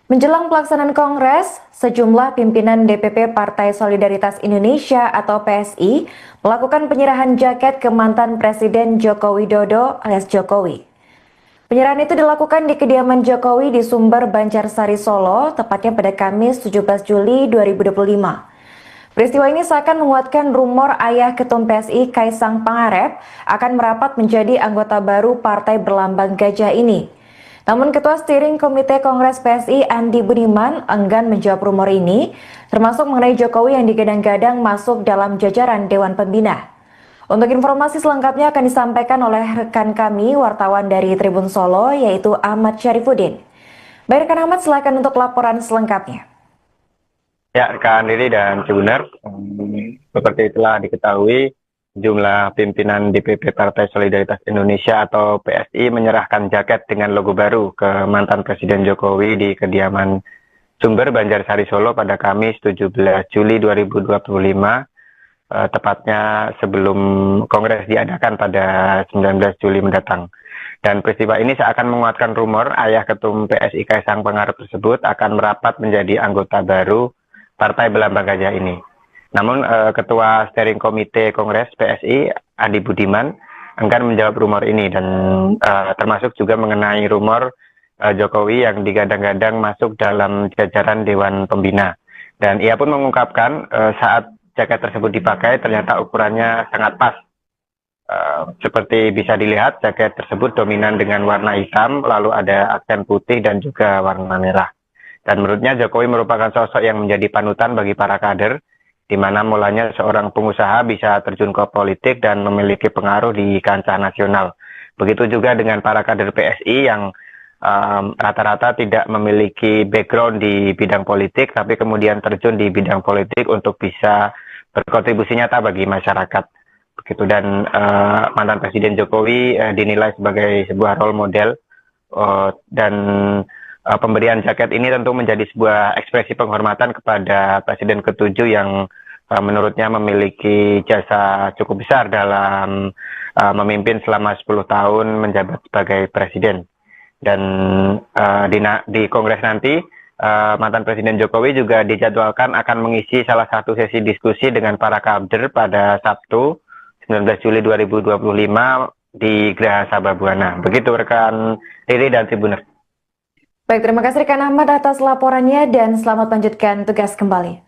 Menjelang pelaksanaan Kongres, sejumlah pimpinan DPP Partai Solidaritas Indonesia atau PSI melakukan penyerahan jaket ke mantan Presiden Joko Widodo alias Jokowi. Penyerahan itu dilakukan di kediaman Jokowi di Sumber Banjarsari Solo, tepatnya pada Kamis 17 Juli 2025. Peristiwa ini seakan menguatkan rumor ayah Ketum PSI Kaisang Pangarep akan merapat menjadi anggota baru partai berlambang gajah ini. Namun Ketua Steering Komite Kongres PSI Andi Budiman enggan menjawab rumor ini, termasuk mengenai Jokowi yang digadang-gadang masuk dalam jajaran Dewan Pembina. Untuk informasi selengkapnya akan disampaikan oleh rekan kami, wartawan dari Tribun Solo, yaitu Ahmad Syarifuddin. Baik rekan Ahmad, silakan untuk laporan selengkapnya. Ya, rekan Riri dan Cibunar, seperti telah diketahui, jumlah pimpinan DPP Partai Solidaritas Indonesia atau PSI menyerahkan jaket dengan logo baru ke mantan Presiden Jokowi di kediaman Sumber Banjarsari Solo pada Kamis 17 Juli 2025, tepatnya sebelum Kongres diadakan pada 19 Juli mendatang. Dan peristiwa ini seakan menguatkan rumor ayah Ketum PSI Kaisang Pangarep tersebut akan merapat menjadi anggota baru Partai Berlambang Gajah ini. Namun Ketua Steering Komite Kongres PSI Andi Budiman enggan menjawab rumor ini dan termasuk juga mengenai rumor Jokowi yang digadang-gadang masuk dalam jajaran Dewan Pembina. Dan ia pun mengungkapkan saat jaket tersebut dipakai ternyata ukurannya sangat pas. Seperti bisa dilihat, jaket tersebut dominan dengan warna hitam, lalu ada aksen putih dan juga warna merah. Dan menurutnya Jokowi merupakan sosok yang menjadi panutan bagi para kader, di mana mulanya seorang pengusaha bisa terjun ke politik dan memiliki pengaruh di kancah nasional. Begitu juga dengan para kader PSI yang rata-rata tidak memiliki background di bidang politik, tapi kemudian terjun di bidang politik untuk bisa berkontribusi nyata bagi masyarakat. Begitu, dan mantan Presiden Jokowi dinilai sebagai sebuah role model, dan pemberian jaket ini tentu menjadi sebuah ekspresi penghormatan kepada Presiden ke-7 yang menurutnya memiliki jasa cukup besar dalam memimpin selama 10 tahun menjabat sebagai Presiden. Dan di Kongres nanti, mantan Presiden Jokowi juga dijadwalkan akan mengisi salah satu sesi diskusi dengan para kader pada Sabtu 19 Juli 2025 di Geraha Sababwana. Begitu rekan Riri dan Cibunar. Baik, terima kasih rekan Ahmad atas laporannya dan selamat melanjutkan tugas kembali.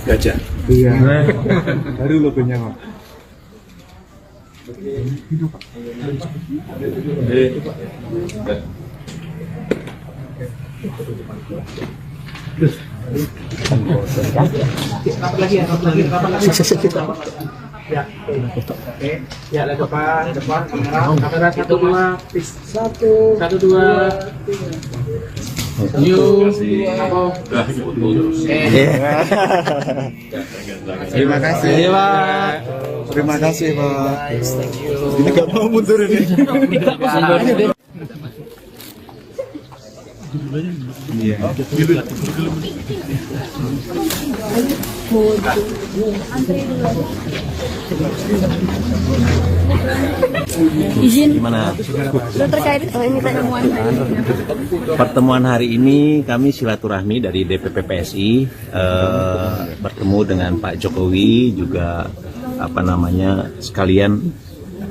Gajah. Iya. Baru logonya, Pak. Ya, depan, kamera 1 2, 1 2. Terima kasih, Pak. Terima kasih, Pak. Ini nggak mau mundur ini. Iya. Izin. Gimana? Terkait ini Pertemuan hari ini kami silaturahmi dari DPP PSI bertemu dengan Pak Jokowi, juga sekalian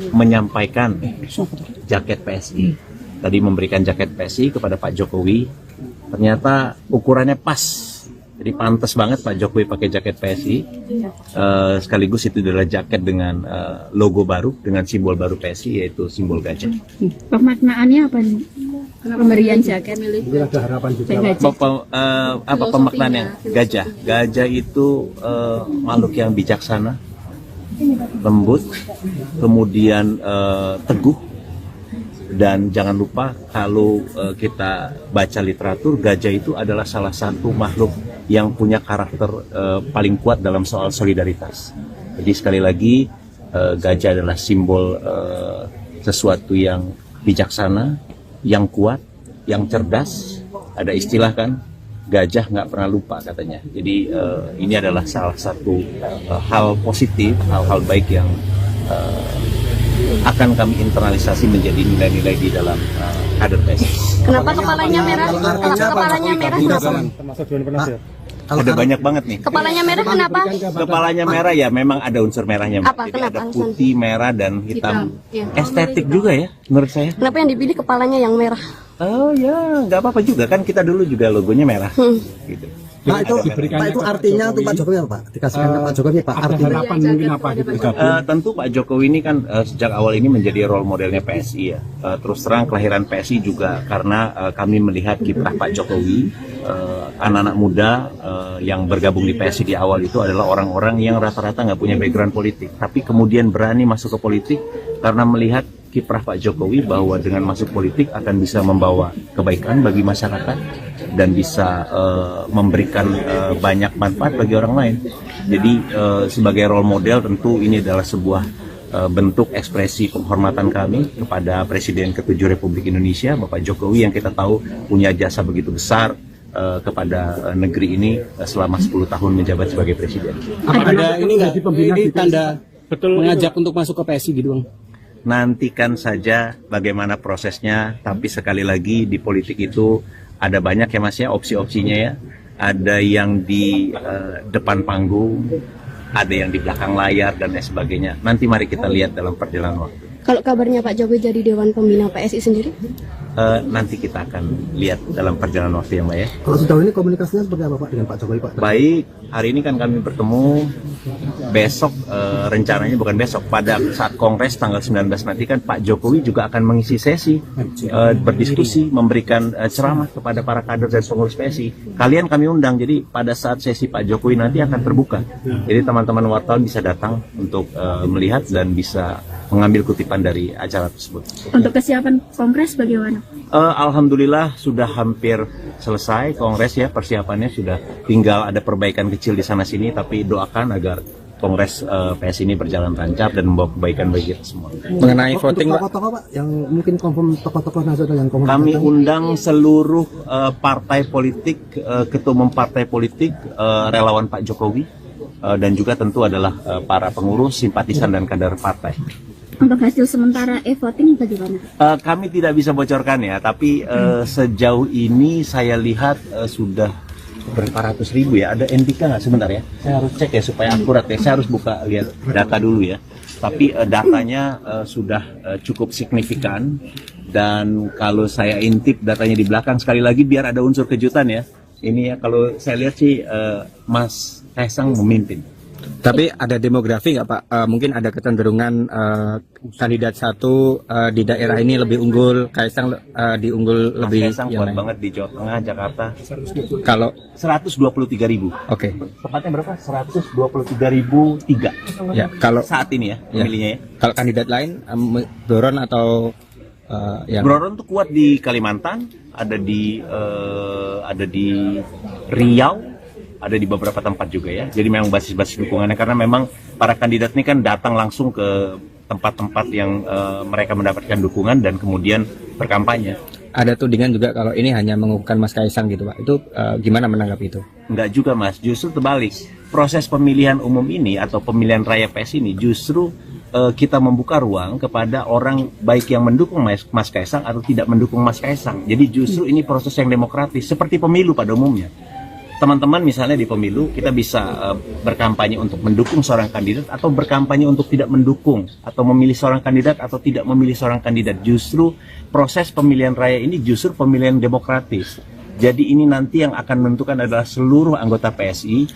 menyampaikan jaket PSI. Tadi memberikan jaket PSI kepada Pak Jokowi, ternyata ukurannya pas. Jadi pantas banget Pak Jokowi pakai jaket PSI. Sekaligus itu adalah jaket dengan logo baru, dengan simbol baru PSI, yaitu simbol gajah. Pemaknaannya apa nih? Pemberian jaket milik apa pemaknaannya? Gajah. Gajah itu makhluk yang bijaksana, lembut, kemudian teguh. Dan jangan lupa kalau kita baca literatur, gajah itu adalah salah satu makhluk yang punya karakter paling kuat dalam soal solidaritas. Jadi sekali lagi gajah adalah simbol sesuatu yang bijaksana, yang kuat, yang cerdas. Ada istilah kan, gajah nggak pernah lupa katanya. Jadi ini adalah salah satu hal positif, hal-hal baik yang akan kami internalisasi menjadi nilai-nilai di dalam kader PSI. Kenapa kepalanya merah? Kepalanya merah kenapa? Ada banyak banget nih. Kepalanya merah kenapa? Kepalanya merah ya, memang ada unsur merahnya. Apa? Jadi Kenapa? ada putih, merah, dan hitam. Iya. Estetik juga ya, menurut saya. Kenapa yang dipilih kepalanya yang merah? Oh ya, nggak apa-apa juga kan, kita dulu juga logonya merah. Gitu. Pak itu artinya untuk Pak Jokowi apa Pak? Dikasihkan ke Pak Jokowi Pak artinya. Harapan mungkin apa gitu. Tentu Pak Jokowi ini kan sejak awal ini menjadi role modelnya PSI ya. Terus terang kelahiran PSI juga karena kami melihat kiprah Pak Jokowi, anak-anak muda yang bergabung di PSI di awal itu adalah orang-orang yang rata-rata nggak punya background politik, tapi kemudian berani masuk ke politik karena melihat kiprah Pak Jokowi bahwa dengan masuk politik akan bisa membawa kebaikan bagi masyarakat dan bisa memberikan banyak manfaat bagi orang lain. Jadi sebagai role model tentu ini adalah sebuah bentuk ekspresi penghormatan kami kepada Presiden ke-7 Republik Indonesia, Bapak Jokowi, yang kita tahu punya jasa begitu besar kepada negeri ini selama 10 tahun menjabat sebagai Presiden. Apa ada ini nggak? Ini tanda betul mengajak untuk masuk ke PSI gitu Bang? Nantikan saja bagaimana prosesnya, tapi sekali lagi di politik itu ada banyak ya Mas ya, opsi-opsinya ya. Ada yang di depan panggung, ada yang di belakang layar dan lain sebagainya. Nanti mari kita lihat dalam perjalanan waktu. Kalau kabarnya Pak Jokowi jadi Dewan Pembina PSI sendiri? Nanti kita akan lihat dalam perjalanan waktu ya Mbak ya. Kalau sejauh ini komunikasinya seperti apa Pak dengan Pak Jokowi Pak? Baik, hari ini kan kami bertemu. Besok rencananya bukan besok, pada saat Kongres tanggal 19 nanti kan Pak Jokowi juga akan mengisi sesi berdiskusi, memberikan ceramah kepada para kader dan pengurus PSI. Kalian kami undang, jadi pada saat sesi Pak Jokowi nanti akan terbuka. Jadi teman-teman wartawan bisa datang untuk melihat dan bisa mengambil kutipan dari acara tersebut. Untuk kesiapan Kongres bagaimana? Alhamdulillah sudah hampir selesai Kongres ya, persiapannya sudah tinggal ada perbaikan kecil di sana sini, tapi doakan agar Kongres PSI ini berjalan lancar dan membawa kebaikan bagi kita semua. Mengenai voting Pak, tokoh-tokoh Pak yang mungkin confirm tokoh-tokoh nasional yang confirm. Kami undang seluruh partai politik, ketua umum partai politik, relawan Pak Jokowi, dan juga tentu adalah para pengurus, simpatisan dan kader partai. Untuk hasil sementara e-voting bagaimana? Kami tidak bisa bocorkan ya, tapi sejauh ini saya lihat sudah berapa ratus ribu ya. Ada NPK nggak sebentar ya? Saya harus cek ya supaya akurat ya. Saya harus buka lihat data dulu ya. Tapi datanya sudah cukup signifikan, dan kalau saya intip datanya di belakang sekali lagi biar ada unsur kejutan ya. Ini ya kalau saya lihat sih Mas Kaisang memimpin. Tapi ada demografi nggak Pak? Mungkin ada kecenderungan kandidat satu di daerah ini lebih unggul, Kaisang diunggul Mas lebih. Kaisang kuat banget di Jawa Tengah, Jakarta. Kalau 123.000. Oke. Tepatnya berapa? 123.003. Ya, kalau Saat ini ya pemilihnya ya. Kalau kandidat lain Doron atau yang Broron tuh kuat di Kalimantan, ada di Riau, ada di beberapa tempat juga ya. Jadi memang basis-basis dukungannya, karena memang para kandidat ini kan datang langsung ke tempat-tempat yang mereka mendapatkan dukungan dan kemudian berkampanye. ada tudingan juga kalau ini hanya mengukuhkan Mas Kaisang gitu Pak. Itu gimana menanggapi itu? Enggak juga Mas, justru terbalik. Proses pemilihan umum ini atau pemilihan raya PSI ini justru kita membuka ruang kepada orang baik yang mendukung Mas Kaisang atau tidak mendukung Mas Kaisang. Jadi justru ini proses yang demokratis, seperti pemilu pada umumnya. Teman-teman misalnya di pemilu kita bisa berkampanye untuk mendukung seorang kandidat atau berkampanye untuk tidak mendukung, atau memilih seorang kandidat atau tidak memilih seorang kandidat. Justru proses pemilihan raya ini justru pemilihan demokratis. Jadi ini nanti yang akan menentukan adalah seluruh anggota PSI.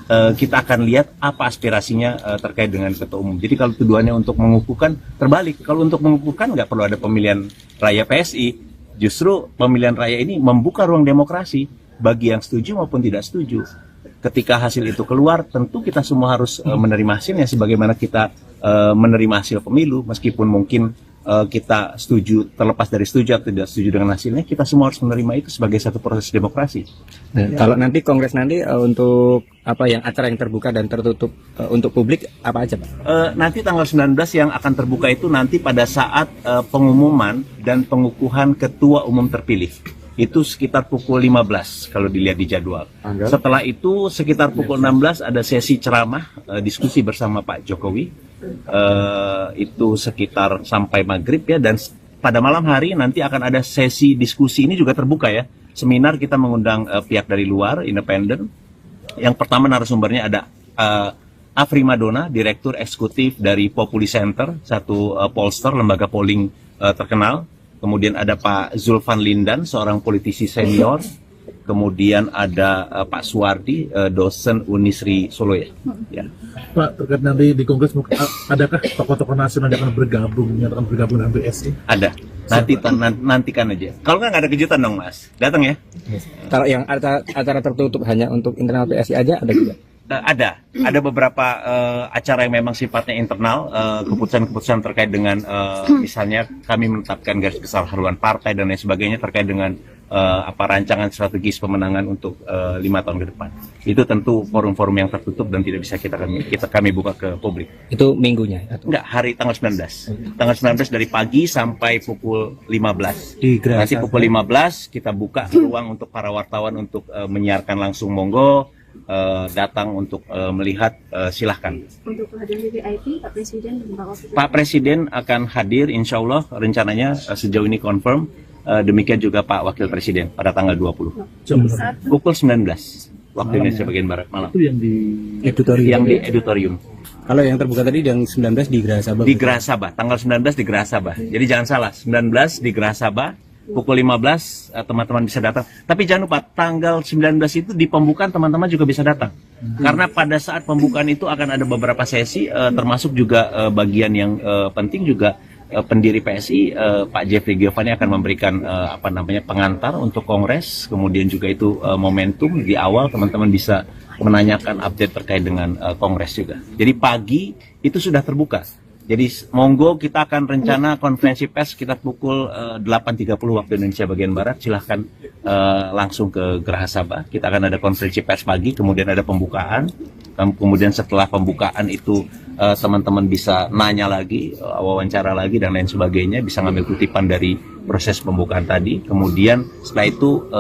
Kita akan lihat apa aspirasinya terkait dengan ketua umum. Jadi kalau tujuannya untuk mengukuhkan, terbalik. Kalau untuk mengukuhkan nggak perlu ada pemilihan raya PSI. Justru pemilihan raya ini membuka ruang demokrasi bagi yang setuju maupun tidak setuju. Ketika hasil itu keluar, tentu kita semua harus menerima hasilnya sebagaimana kita menerima hasil pemilu, meskipun mungkin kita setuju, terlepas dari setuju atau tidak setuju dengan hasilnya, kita semua harus menerima itu sebagai satu proses demokrasi. Nah, kalau nanti kongres nanti untuk apa yang acara yang terbuka dan tertutup untuk publik apa aja, Pak? Nanti tanggal 19 yang akan terbuka itu nanti pada saat pengumuman dan pengukuhan ketua umum terpilih. Itu sekitar pukul 15 kalau dilihat di jadwal. Setelah itu sekitar pukul 16 ada sesi ceramah, diskusi bersama Pak Jokowi. Itu sekitar sampai maghrib ya, dan pada malam hari nanti akan ada sesi diskusi, ini juga terbuka ya, seminar. Kita mengundang pihak dari luar independen. Yang pertama narasumbernya ada Afri Madona, Direktur Eksekutif dari Populi Center, satu pollster, lembaga polling terkenal. Kemudian ada Pak Zulfan Lindan, seorang politisi senior. Kemudian ada Pak Suwardi, dosen Unisri Solo ya. Pak, terkait nanti di Kongres, adakah tokoh-tokoh nasional yang akan bergabung dengan PSI? Ada. Nantikan aja. Kalau nggak ada kejutan dong, Mas. Datang ya. Kalau yang acara tertutup hanya untuk internal PSI aja ada juga? Ada beberapa acara yang memang sifatnya internal, keputusan-keputusan terkait dengan misalnya kami menetapkan garis besar haluan partai dan lain sebagainya terkait dengan rancangan strategis pemenangan untuk 5 tahun ke depan. Itu tentu forum-forum yang tertutup dan tidak bisa kami buka ke publik. Itu minggunya? Enggak, hari tanggal 19. Tanggal 19 dari pagi sampai pukul 15. Nanti pukul 15 kita buka ruang untuk para wartawan untuk menyiarkan langsung, monggo. Datang untuk melihat, silahkan. Untuk kehadiran VIP, Pak Presiden dan Pak Wakil Pak Presiden akan hadir, insya Allah rencananya sejauh ini confirm. Demikian juga Pak Wakil Presiden pada tanggal 20. Pukul 19 waktu Indonesia bagian Barat malam. Itu yang di editorium. Kalau yang terbuka tadi yang 19 di Geraha Sabah? Di Geraha Sabah, tanggal 19 di Geraha Sabah. Jadi jangan salah, 19 di Geraha Sabah. Pukul 15 teman-teman bisa datang. Tapi jangan lupa tanggal 19 itu di pembukaan teman-teman juga bisa datang. Karena pada saat pembukaan itu akan ada beberapa sesi, termasuk juga bagian yang penting juga pendiri PSI Pak Jeffrey Giovanni akan memberikan pengantar untuk kongres. Kemudian juga itu momentum di awal teman-teman bisa menanyakan update terkait dengan kongres juga. Jadi pagi itu sudah terbuka. Jadi monggo, kita akan rencana konferensi pers sekitar pukul 8.30 waktu Indonesia bagian Barat. Silahkan langsung ke Geraha Sabah. Kita akan ada konferensi pers pagi, kemudian ada pembukaan. Kemudian setelah pembukaan itu teman-teman bisa nanya lagi, wawancara lagi dan lain sebagainya. Bisa ngambil kutipan dari proses pembukaan tadi. Kemudian setelah itu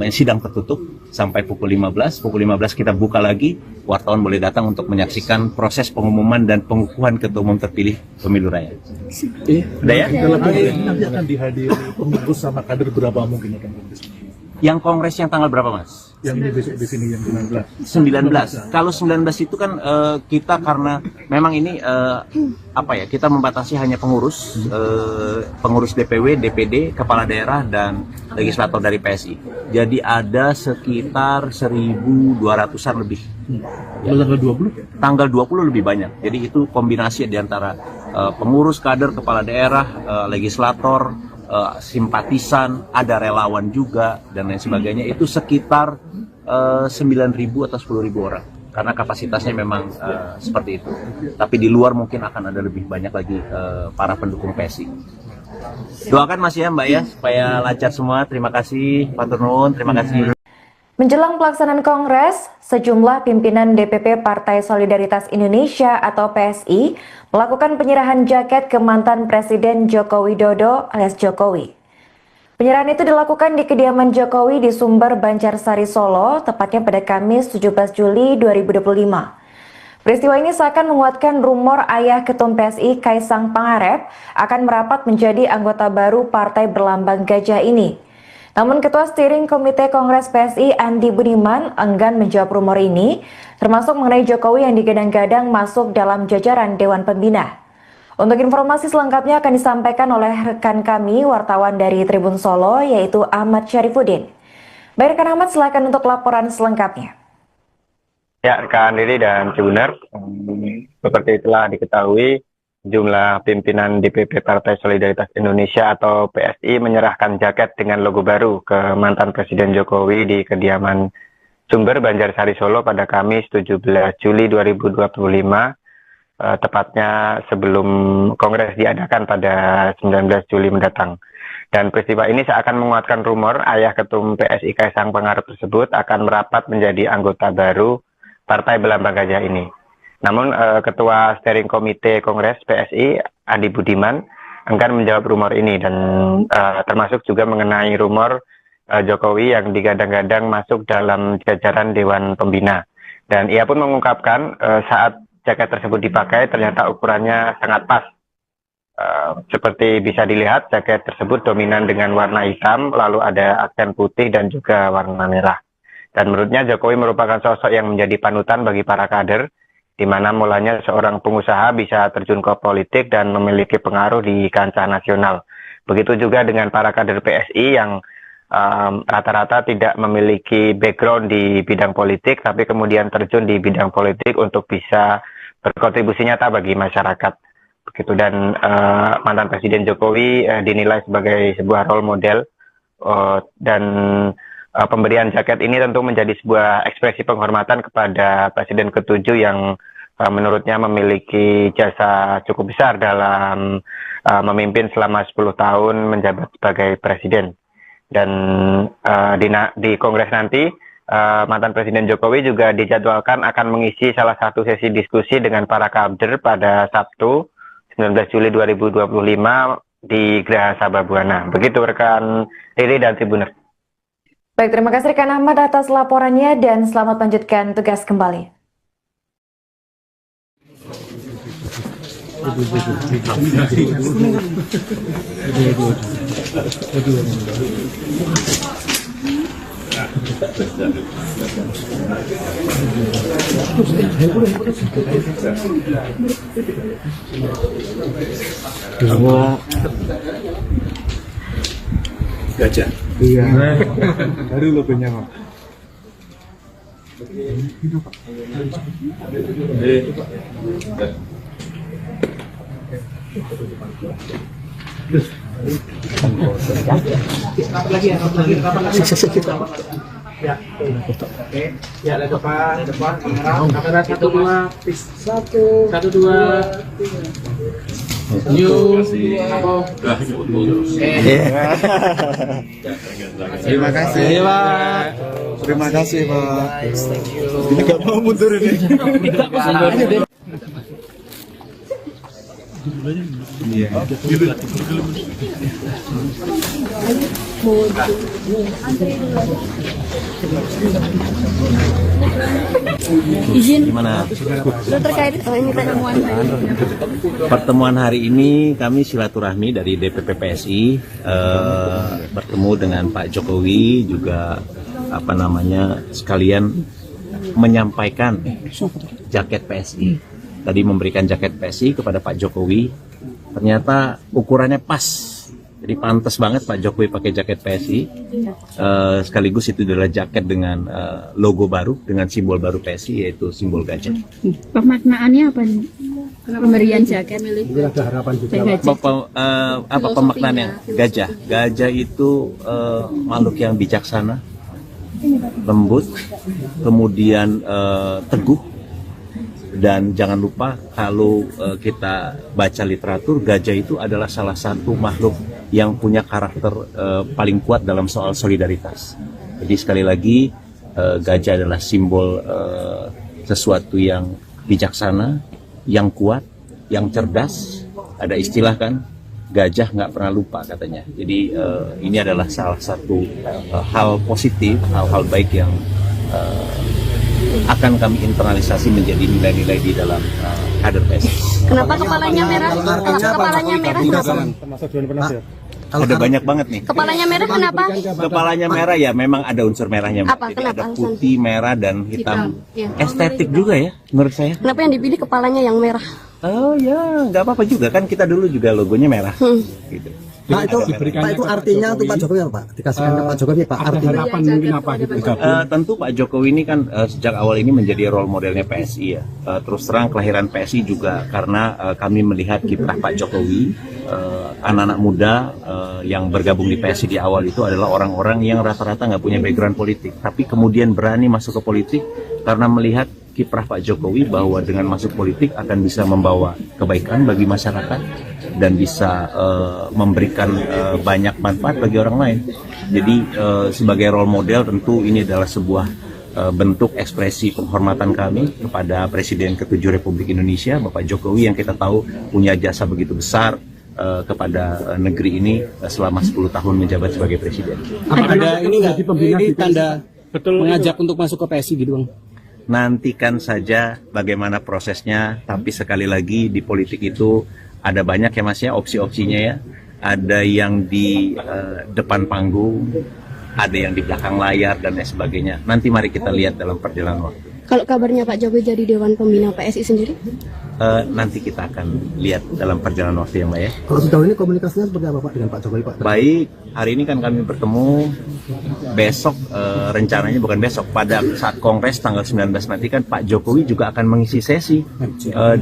sidang tertutup sampai pukul 15. Pukul 15 kita buka lagi. Wartawan boleh datang untuk menyaksikan proses pengumuman dan pengukuhan ketua umum terpilih pemilu raya. Udah ya? Nanti akan dihadiri pengurus sama kader berapa mungkin akan kongres? Yang kongres yang tanggal berapa, Mas? Yang ini besok di sini yang 19. 19. Kalau 19 itu kan kita karena memang ini kita membatasi hanya pengurus DPW, DPD, kepala daerah dan legislator dari PSI. Jadi ada sekitar 1.200-an lebih. Tanggal 20? Tanggal 20 lebih banyak. Jadi itu kombinasi di antara pengurus, kader, kepala daerah, legislator, simpatisan, ada relawan juga dan lain sebagainya. Itu sekitar 9.000 atau 10.000 orang karena kapasitasnya memang seperti itu. Tapi di luar mungkin akan ada lebih banyak lagi para pendukung PSI. Doakan Mas ya Mbak ya supaya lancar semua. Terima kasih Pak Turnuun, terima kasih. Menjelang pelaksanaan Kongres, sejumlah pimpinan DPP Partai Solidaritas Indonesia atau PSI melakukan penyerahan jaket ke mantan Presiden Joko Widodo alias Jokowi. Penyerahan itu dilakukan di kediaman Jokowi di Sumber, Banjarsari, Solo, tepatnya pada Kamis 17 Juli 2025. Peristiwa ini seakan menguatkan rumor ayah Ketum PSI Kaisang Pangarep akan merapat menjadi anggota baru partai berlambang gajah ini. Namun Ketua Steering Komite Kongres PSI Andi Budiman enggan menjawab rumor ini, termasuk mengenai Jokowi yang digadang-gadang masuk dalam jajaran Dewan Pembina. Untuk informasi selengkapnya akan disampaikan oleh rekan kami, wartawan dari Tribun Solo, yaitu Ahmad Syarifuddin. Baik rekan Ahmad, silakan untuk laporan selengkapnya. Ya, rekan Riri dan Tribuner, seperti itulah diketahui, jumlah pimpinan DPP Partai Solidaritas Indonesia atau PSI menyerahkan jaket dengan logo baru ke mantan Presiden Jokowi di kediaman Sumber, Banjarsari, Solo pada Kamis 17 Juli 2025. tepatnya sebelum Kongres diadakan pada 19 Juli mendatang. Dan peristiwa ini seakan menguatkan rumor ayah ketum PSI Kaisang Pangarep tersebut akan merapat menjadi anggota baru Partai Belambang Gajah ini. Namun Ketua Steering Komite Kongres PSI Adi Budiman enggan menjawab rumor ini dan termasuk juga mengenai rumor Jokowi yang digadang-gadang masuk dalam jajaran Dewan Pembina. Dan ia pun mengungkapkan saat jaket tersebut dipakai ternyata ukurannya sangat pas. Seperti bisa dilihat, jaket tersebut dominan dengan warna hitam, lalu ada aksen putih dan juga warna merah. Dan menurutnya Jokowi merupakan sosok yang menjadi panutan bagi para kader, di mana mulanya seorang pengusaha bisa terjun ke politik dan memiliki pengaruh di kancah nasional. Begitu juga dengan para kader PSI yang rata-rata tidak memiliki background di bidang politik, tapi kemudian terjun di bidang politik untuk bisa berkontribusi nyata bagi masyarakat. Begitu. Dan mantan Presiden Jokowi dinilai sebagai sebuah role model dan pemberian jaket ini tentu menjadi sebuah ekspresi penghormatan kepada Presiden ke-7 yang menurutnya memiliki jasa cukup besar dalam memimpin selama 10 tahun menjabat sebagai Presiden. Dan di Kongres nanti mantan Presiden Jokowi juga dijadwalkan akan mengisi salah satu sesi diskusi dengan para kader pada Sabtu 19 Juli 2025 di Geraha Sababwana. Begitu rekan Riri dan Tribuners. Baik, terima kasih rekan Ahmad atas laporannya dan selamat lanjutkan tugas kembali. Gajah. Iya. Baru logonya, Pak. Ya, depan, kamera 1 2, 1 2. Terima kasih, Pak. Terima kasih, Pak. Ini nggak mau mundur ini. Iya. Izin. Gimana? Terkait ini Pertemuan hari ini kami silaturahmi dari DPP PSI bertemu dengan Pak Jokowi juga sekalian menyampaikan jaket PSI. Tadi memberikan jaket PSI kepada Pak Jokowi, ternyata ukurannya pas, jadi pantas banget Pak Jokowi pakai jaket PSI. Sekaligus itu adalah jaket dengan logo baru, dengan simbol baru PSI, yaitu simbol gajah. Pemaknaannya apa nih? Pemberian jaket milik apa pemaknaannya? Gajah. Gajah itu makhluk yang bijaksana, lembut, kemudian teguh. Dan jangan lupa kalau kita baca literatur, gajah itu adalah salah satu makhluk yang punya karakter paling kuat dalam soal solidaritas. Jadi sekali lagi gajah adalah simbol sesuatu yang bijaksana, yang kuat, yang cerdas. Ada istilah kan, gajah nggak pernah lupa katanya. Jadi ini adalah salah satu hal positif, hal-hal baik yang akan kami internalisasi menjadi nilai-nilai di dalam kader PSI. Kenapa kepalanya merah? Kepalanya merah kenapa? Ada banyak banget nih. Kepalanya merah kenapa? Kepalanya merah ya, memang ada unsur merahnya. Apa? Jadi Kenapa? ada putih, merah, dan hitam. Ya. Estetik juga ya, menurut saya. Kenapa yang dipilih kepalanya yang merah? Oh ya, nggak apa-apa juga kan, kita dulu juga logonya merah. Gitu. Pak itu artinya untuk Pak Jokowi apa, Pak? Dikasihkan ke Pak Jokowi, Pak. Artinya Harapan mungkin apa gitu. Tentu Pak Jokowi ini kan sejak awal ini menjadi role modelnya PSI ya. Terus terang kelahiran PSI juga karena kami melihat kiprah Pak Jokowi, anak-anak muda yang bergabung di PSI di awal itu adalah orang-orang yang rata-rata nggak punya background politik, tapi kemudian berani masuk ke politik karena melihat kiprah Pak Jokowi bahwa dengan masuk politik akan bisa membawa kebaikan bagi masyarakat dan bisa memberikan banyak manfaat bagi orang lain. Jadi sebagai role model tentu ini adalah sebuah bentuk ekspresi penghormatan kami kepada Presiden ke-7 Republik Indonesia, Bapak Jokowi, yang kita tahu punya jasa begitu besar kepada negeri ini selama 10 tahun menjabat sebagai Presiden. Ada ini nggak ini tanda mengajak untuk masuk ke PSI gitu Bang? Nantikan saja bagaimana prosesnya, tapi sekali lagi di politik itu ada banyak ya Mas ya, opsi-opsinya ya. Ada yang di depan panggung, ada yang di belakang layar dan lain sebagainya. Nanti mari kita lihat dalam perjalanan waktu. Kalau kabarnya Pak Jokowi jadi Dewan Pembina PSI sendiri? Nanti kita akan lihat dalam perjalanan waktu ya Mbak ya. Kalau sejauh ini komunikasinya seperti apa Pak dengan Pak Jokowi Pak? Baik, hari ini kan kami bertemu. Besok rencananya bukan besok, pada saat Kongres tanggal 19 nanti kan Pak Jokowi juga akan mengisi sesi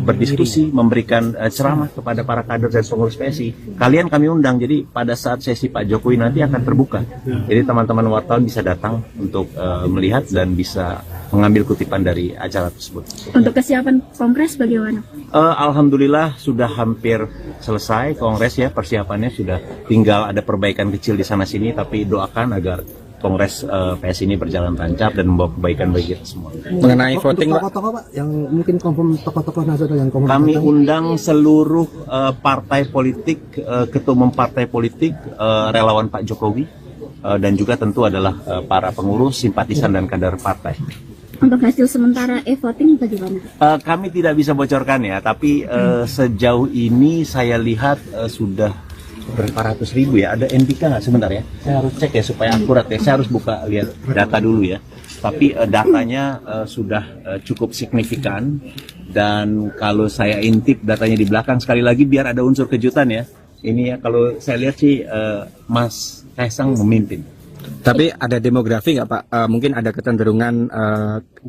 berdiskusi, memberikan ceramah kepada para kader dan pengurus PSI. Kalian kami undang, jadi pada saat sesi Pak Jokowi nanti akan terbuka. Jadi teman-teman wartawan bisa datang untuk melihat dan bisa mengambil kutipan dari acara tersebut. Untuk kesiapan Kongres bagaimana? Alhamdulillah sudah hampir selesai Kongres ya, persiapannya sudah tinggal ada perbaikan kecil di sana sini, tapi doakan agar Kongres PSI ini berjalan lancar dan membawa kebaikan bagi kita semua. Mengenai voting Pak, Tokoh-tokoh Pak yang mungkin tokoh-tokoh nasional yang kami undang seluruh partai politik, ketua umum partai politik, relawan Pak Jokowi, dan juga tentu adalah para pengurus, simpatisan dan kader partai. Untuk hasil sementara e-voting bagaimana? Kami tidak bisa bocorkan ya, tapi sejauh ini saya lihat sudah berapa ratus ribu ya. Ada NPK nggak sebentar ya? Saya harus cek ya supaya akurat ya. Saya harus buka lihat data dulu ya. Tapi datanya sudah cukup signifikan, dan kalau saya intip datanya di belakang sekali lagi biar ada unsur kejutan ya. Ini ya kalau saya lihat sih Mas Kaisang memimpin. tapi ada demografi nggak Pak? Mungkin ada kecenderungan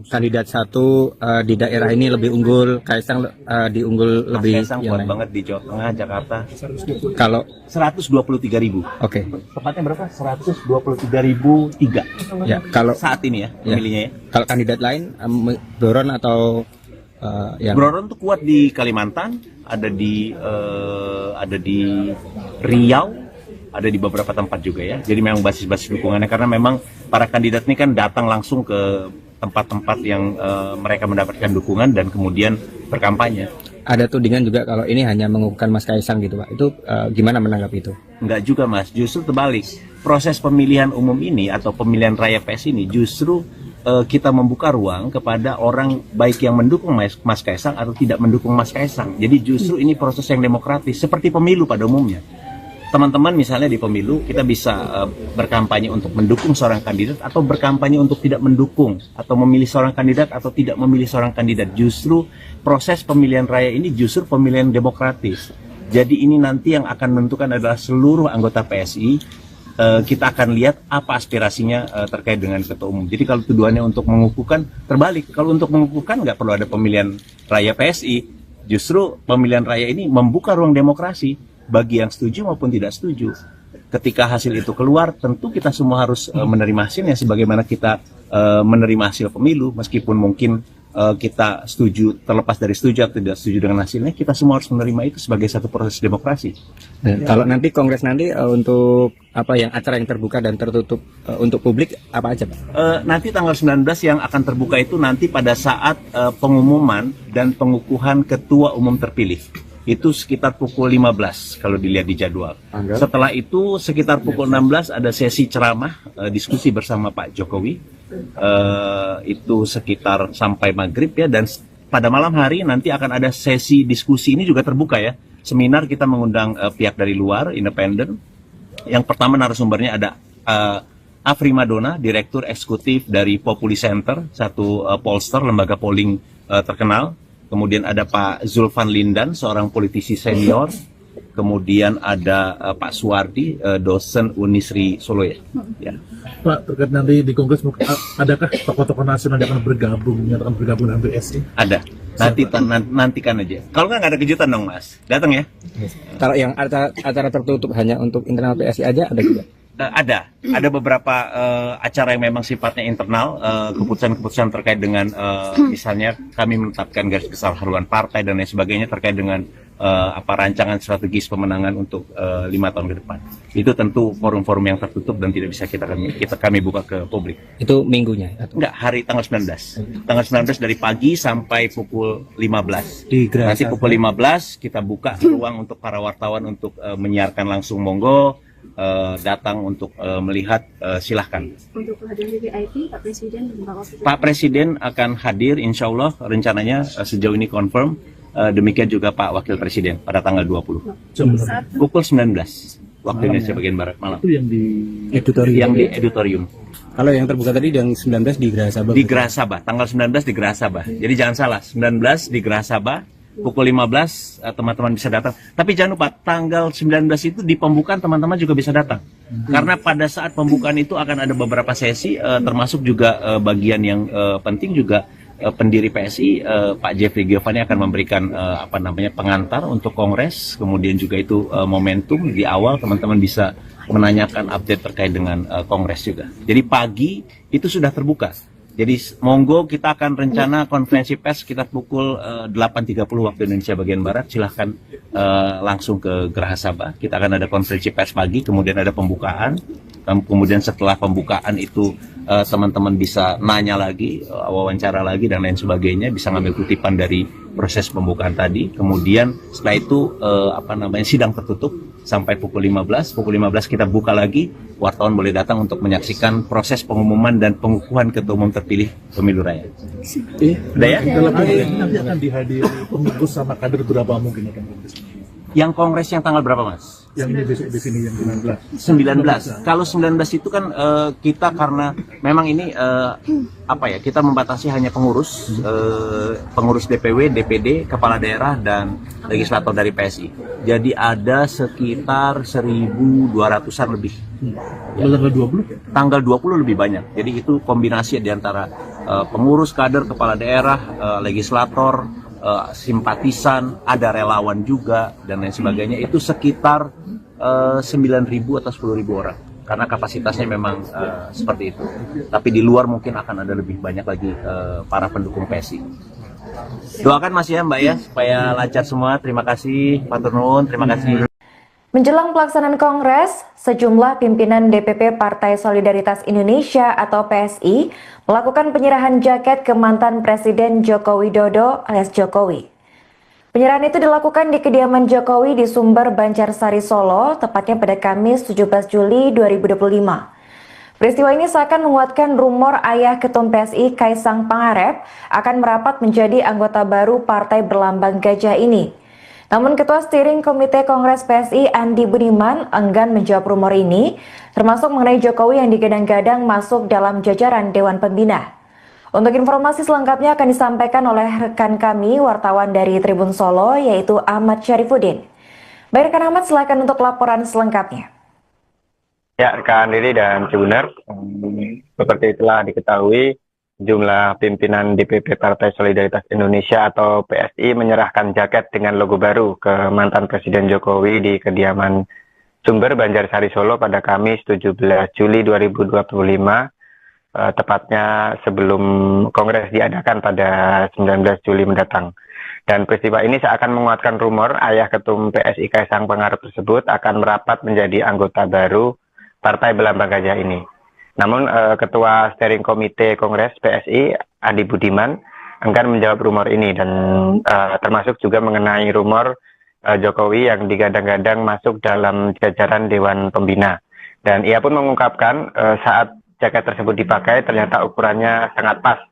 kandidat satu di daerah ini lebih unggul, Kaisang diunggul Mas lebih Kaisang yang kuat lain. banget di Jawa Tengah, Jakarta. Kalau 123.000. oke. Tepatnya berapa? 123.003. Ya, kalau Saat ini ya pemilihnya ya. kalau kandidat lain Doron atau yang Broron tuh kuat di Kalimantan, ada di Riau, ada di beberapa tempat juga ya. Jadi memang basis-basis dukungannya, karena memang para kandidat ini kan datang langsung ke tempat-tempat yang mereka mendapatkan dukungan dan kemudian berkampanye. ada tudingan juga kalau ini hanya mengukuhkan Mas Kaisang gitu Pak. Itu gimana menanggapi itu? Enggak juga Mas, justru terbalik. Proses pemilihan umum ini atau pemilihan raya PSI ini justru kita membuka ruang kepada orang baik yang mendukung Mas Kaisang atau tidak mendukung Mas Kaisang. Jadi justru ini proses yang demokratis, seperti pemilu pada umumnya. Teman-teman misalnya di pemilu kita bisa berkampanye untuk mendukung seorang kandidat atau berkampanye untuk tidak mendukung, atau memilih seorang kandidat atau tidak memilih seorang kandidat. Justru proses pemilihan raya ini justru pemilihan demokratis. Jadi ini nanti yang akan menentukan adalah seluruh anggota PSI. Kita akan lihat apa aspirasinya terkait dengan ketua umum. Jadi kalau tuduhannya untuk mengukuhkan, terbalik. Kalau untuk mengukuhkan nggak perlu ada pemilihan raya PSI. Justru pemilihan raya ini membuka ruang demokrasi bagi yang setuju maupun tidak setuju. Ketika hasil itu keluar, tentu kita semua harus menerima hasilnya sebagaimana kita menerima hasil pemilu, meskipun mungkin kita setuju, terlepas dari setuju atau tidak setuju dengan hasilnya, kita semua harus menerima itu sebagai satu proses demokrasi. Dan kalau nanti Kongres nanti untuk apa yang acara yang terbuka dan tertutup untuk publik apa aja Pak? Nanti tanggal 19 yang akan terbuka itu nanti pada saat pengumuman dan pengukuhan ketua umum terpilih. Itu sekitar pukul 15 kalau dilihat di jadwal. Setelah itu sekitar pukul 16 ada sesi ceramah, diskusi bersama Pak Jokowi. Itu sekitar sampai maghrib ya, dan pada malam hari nanti akan ada sesi diskusi, ini juga terbuka ya. Seminar kita mengundang pihak dari luar, independen. Yang pertama narasumbernya ada Afri Madona, Direktur Eksekutif dari Populi Center, satu pollster, lembaga polling terkenal. Kemudian ada Pak Zulfan Lindan, seorang politisi senior. Kemudian ada Pak Suwardi, dosen Unisri Solo ya. Pak, terkait nanti di Kongres, adakah tokoh-tokoh nasional yang akan menyatakan bergabung dengan PSI? Ada. Nantikan aja. Kalau nggak ada kejutan dong Mas. Datang ya. Kalau yang acara tertutup hanya untuk internal PSI aja ada juga? Ada beberapa acara yang memang sifatnya internal, keputusan-keputusan terkait dengan misalnya kami menetapkan garis besar haluan partai dan lain sebagainya terkait dengan rancangan strategis pemenangan untuk 5 tahun ke depan. Itu tentu forum-forum yang tertutup dan tidak bisa kami buka ke publik. Itu minggunya? Enggak, hari tanggal 19. Tanggal 19 dari pagi sampai pukul 15. Nanti pukul 15 kita buka ruang untuk para wartawan untuk menyiarkan langsung, monggo datang untuk melihat, silahkan. Untuk kehadiran VIP, Pak Presiden dan Pak Wakil Pak Presiden akan hadir, insya Allah rencananya sejauh ini confirm. Demikian juga Pak Wakil Presiden pada tanggal 20. Pukul 19 waktu Indonesia bagian Barat malam. Itu yang di editorium. Kalau yang terbuka tadi yang 19 di Geraha Sabah? Di Geraha Sabah, tanggal 19 di Geraha Sabah. Jadi jangan salah, 19 di Geraha Sabah, pukul 15 teman-teman bisa datang. Tapi jangan lupa, tanggal 19 itu di pembukaan teman-teman juga bisa datang. Karena pada saat pembukaan itu akan ada beberapa sesi, termasuk juga bagian yang penting juga pendiri PSI, Pak Jeffrey Giovanni akan memberikan pengantar untuk kongres. Kemudian juga itu momentum di awal teman-teman bisa menanyakan update terkait dengan kongres juga. Jadi pagi itu sudah terbuka. Jadi monggo, kita akan rencana konferensi pers sekitar pukul 8.30 waktu Indonesia bagian Barat. Silahkan langsung ke Geraha Sabah. Kita akan ada konferensi pers pagi, kemudian ada pembukaan. Kemudian setelah pembukaan itu teman-teman bisa nanya lagi, wawancara lagi dan lain sebagainya, bisa ngambil kutipan dari proses pembukaan tadi. Kemudian setelah itu sidang tertutup sampai pukul 15. Pukul 15 kita buka lagi, wartawan boleh datang untuk menyaksikan proses pengumuman dan pengukuhan ketua umum terpilih pemilu raya. Udah ya? Dalam ini nanti akan dihadiri pengurus sama kader berapa mungkin akan kongres? Yang kongres yang tanggal berapa, Mas? Yang ini besok di sini yang 19. 19. Kalau 19 itu kan kita karena memang ini kita membatasi hanya pengurus DPW, DPD, kepala daerah dan legislator dari PSI. Jadi ada sekitar 1.200-an lebih. Ya. Tanggal 20? Tanggal 20 lebih banyak. Jadi itu kombinasi di antara pengurus, kader, kepala daerah, legislator, simpatisan, ada relawan juga dan lain sebagainya. Itu sekitar 9.000 atau 10.000 orang karena kapasitasnya memang seperti itu. Tapi di luar mungkin akan ada lebih banyak lagi para pendukung PSI. Doakan Mas ya Mbak ya supaya lancar semua. Terima kasih Pak Turnuun, terima kasih. Menjelang pelaksanaan Kongres, sejumlah pimpinan DPP Partai Solidaritas Indonesia atau PSI melakukan penyerahan jaket ke mantan Presiden Joko Widodo alias Jokowi. Penyerahan itu dilakukan di kediaman Jokowi di Sumber, Banjarsari, Solo, tepatnya pada Kamis 17 Juli 2025. Peristiwa ini seakan menguatkan rumor ayah Ketum PSI Kaisang Pangarep akan merapat menjadi anggota baru partai berlambang gajah ini. Namun Ketua Steering Komite Kongres PSI Andi Budiman enggan menjawab rumor ini, termasuk mengenai Jokowi yang digadang-gadang masuk dalam jajaran Dewan Pembina. Untuk informasi selengkapnya akan disampaikan oleh rekan kami, wartawan dari Tribun Solo, yaitu Ahmad Syarifuddin. Baik rekan Ahmad, silakan untuk laporan selengkapnya. Ya, rekan Riri dan Cibunar, seperti telah diketahui, jumlah pimpinan DPP Partai Solidaritas Indonesia atau PSI menyerahkan jaket dengan logo baru ke mantan Presiden Jokowi di kediaman Sumber, Banjarsari, Solo pada Kamis 17 Juli 2025, tepatnya sebelum Kongres diadakan pada 19 Juli mendatang. Dan peristiwa ini seakan menguatkan rumor ayah Ketum PSI Kaisang Pangarep tersebut akan merapat menjadi anggota baru Partai Berlambang Gajah ini. Namun Ketua Steering Komite Kongres PSI Andi Budiman enggan menjawab rumor ini dan termasuk juga mengenai rumor Jokowi yang digadang-gadang masuk dalam jajaran Dewan Pembina. Dan ia pun mengungkapkan saat jaket tersebut dipakai ternyata ukurannya sangat pas.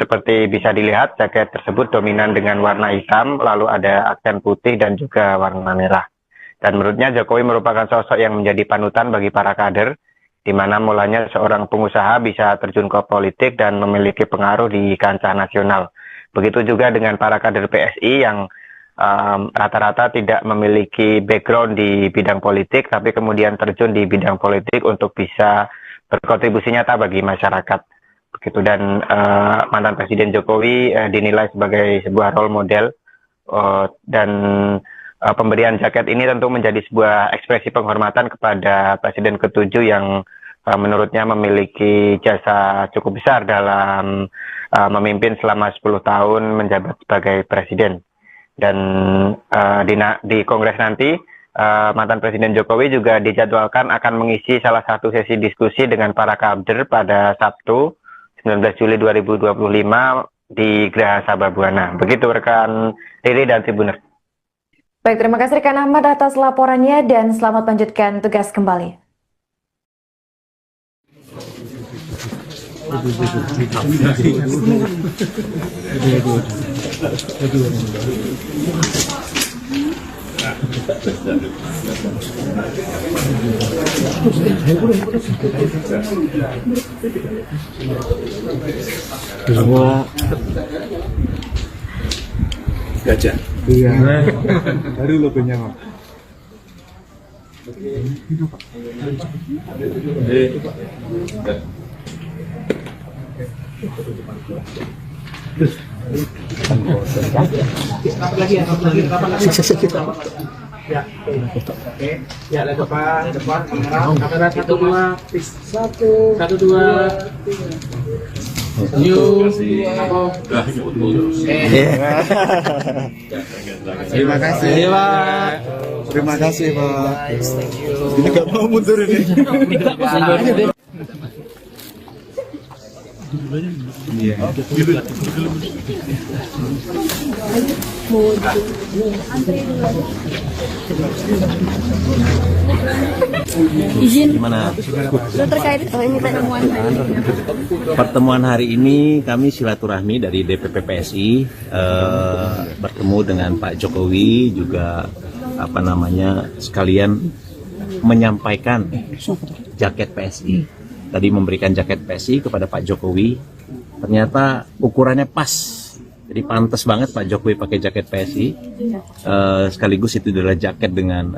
Seperti bisa dilihat jaket tersebut dominan dengan warna hitam lalu ada aksen putih dan juga warna merah. Dan menurutnya Jokowi merupakan sosok yang menjadi panutan bagi para kader, di mana mulanya seorang pengusaha bisa terjun ke politik dan memiliki pengaruh di kancah nasional. Begitu juga dengan para kader PSI yang rata-rata tidak memiliki background di bidang politik, tapi kemudian terjun di bidang politik untuk bisa berkontribusi nyata bagi masyarakat. Begitu, dan mantan Presiden Jokowi dinilai sebagai sebuah role model dan pemberian jaket ini tentu menjadi sebuah ekspresi penghormatan kepada Presiden ke-7 yang menurutnya memiliki jasa cukup besar dalam memimpin selama 10 tahun menjabat sebagai presiden. Dan di Kongres nanti, mantan Presiden Jokowi juga dijadwalkan akan mengisi salah satu sesi diskusi dengan para kader pada Sabtu 19 Juli 2025 di Geraha Sababwana. Begitu rekan Riri dan Tribuners. Baik, terima kasih rekan Ahmad atas laporannya dan selamat melanjutkan tugas kembali. Gajah. Iya. Baru logonya, Pak. Ya, depan, kamera 1 2, 1 2. Terima kasih. Pak. Terima kasih, Pak. Ini nggak mau mundur ini. Iya. Izin. Gimana? Terkait ini Pertemuan hari ini kami silaturahmi dari DPP PSI bertemu dengan Pak Jokowi juga sekalian menyampaikan jaket PSI. Tadi memberikan jaket PSI kepada Pak Jokowi. Ternyata ukurannya pas. Jadi pantas banget Pak Jokowi pakai jaket PSI. Sekaligus itu adalah jaket dengan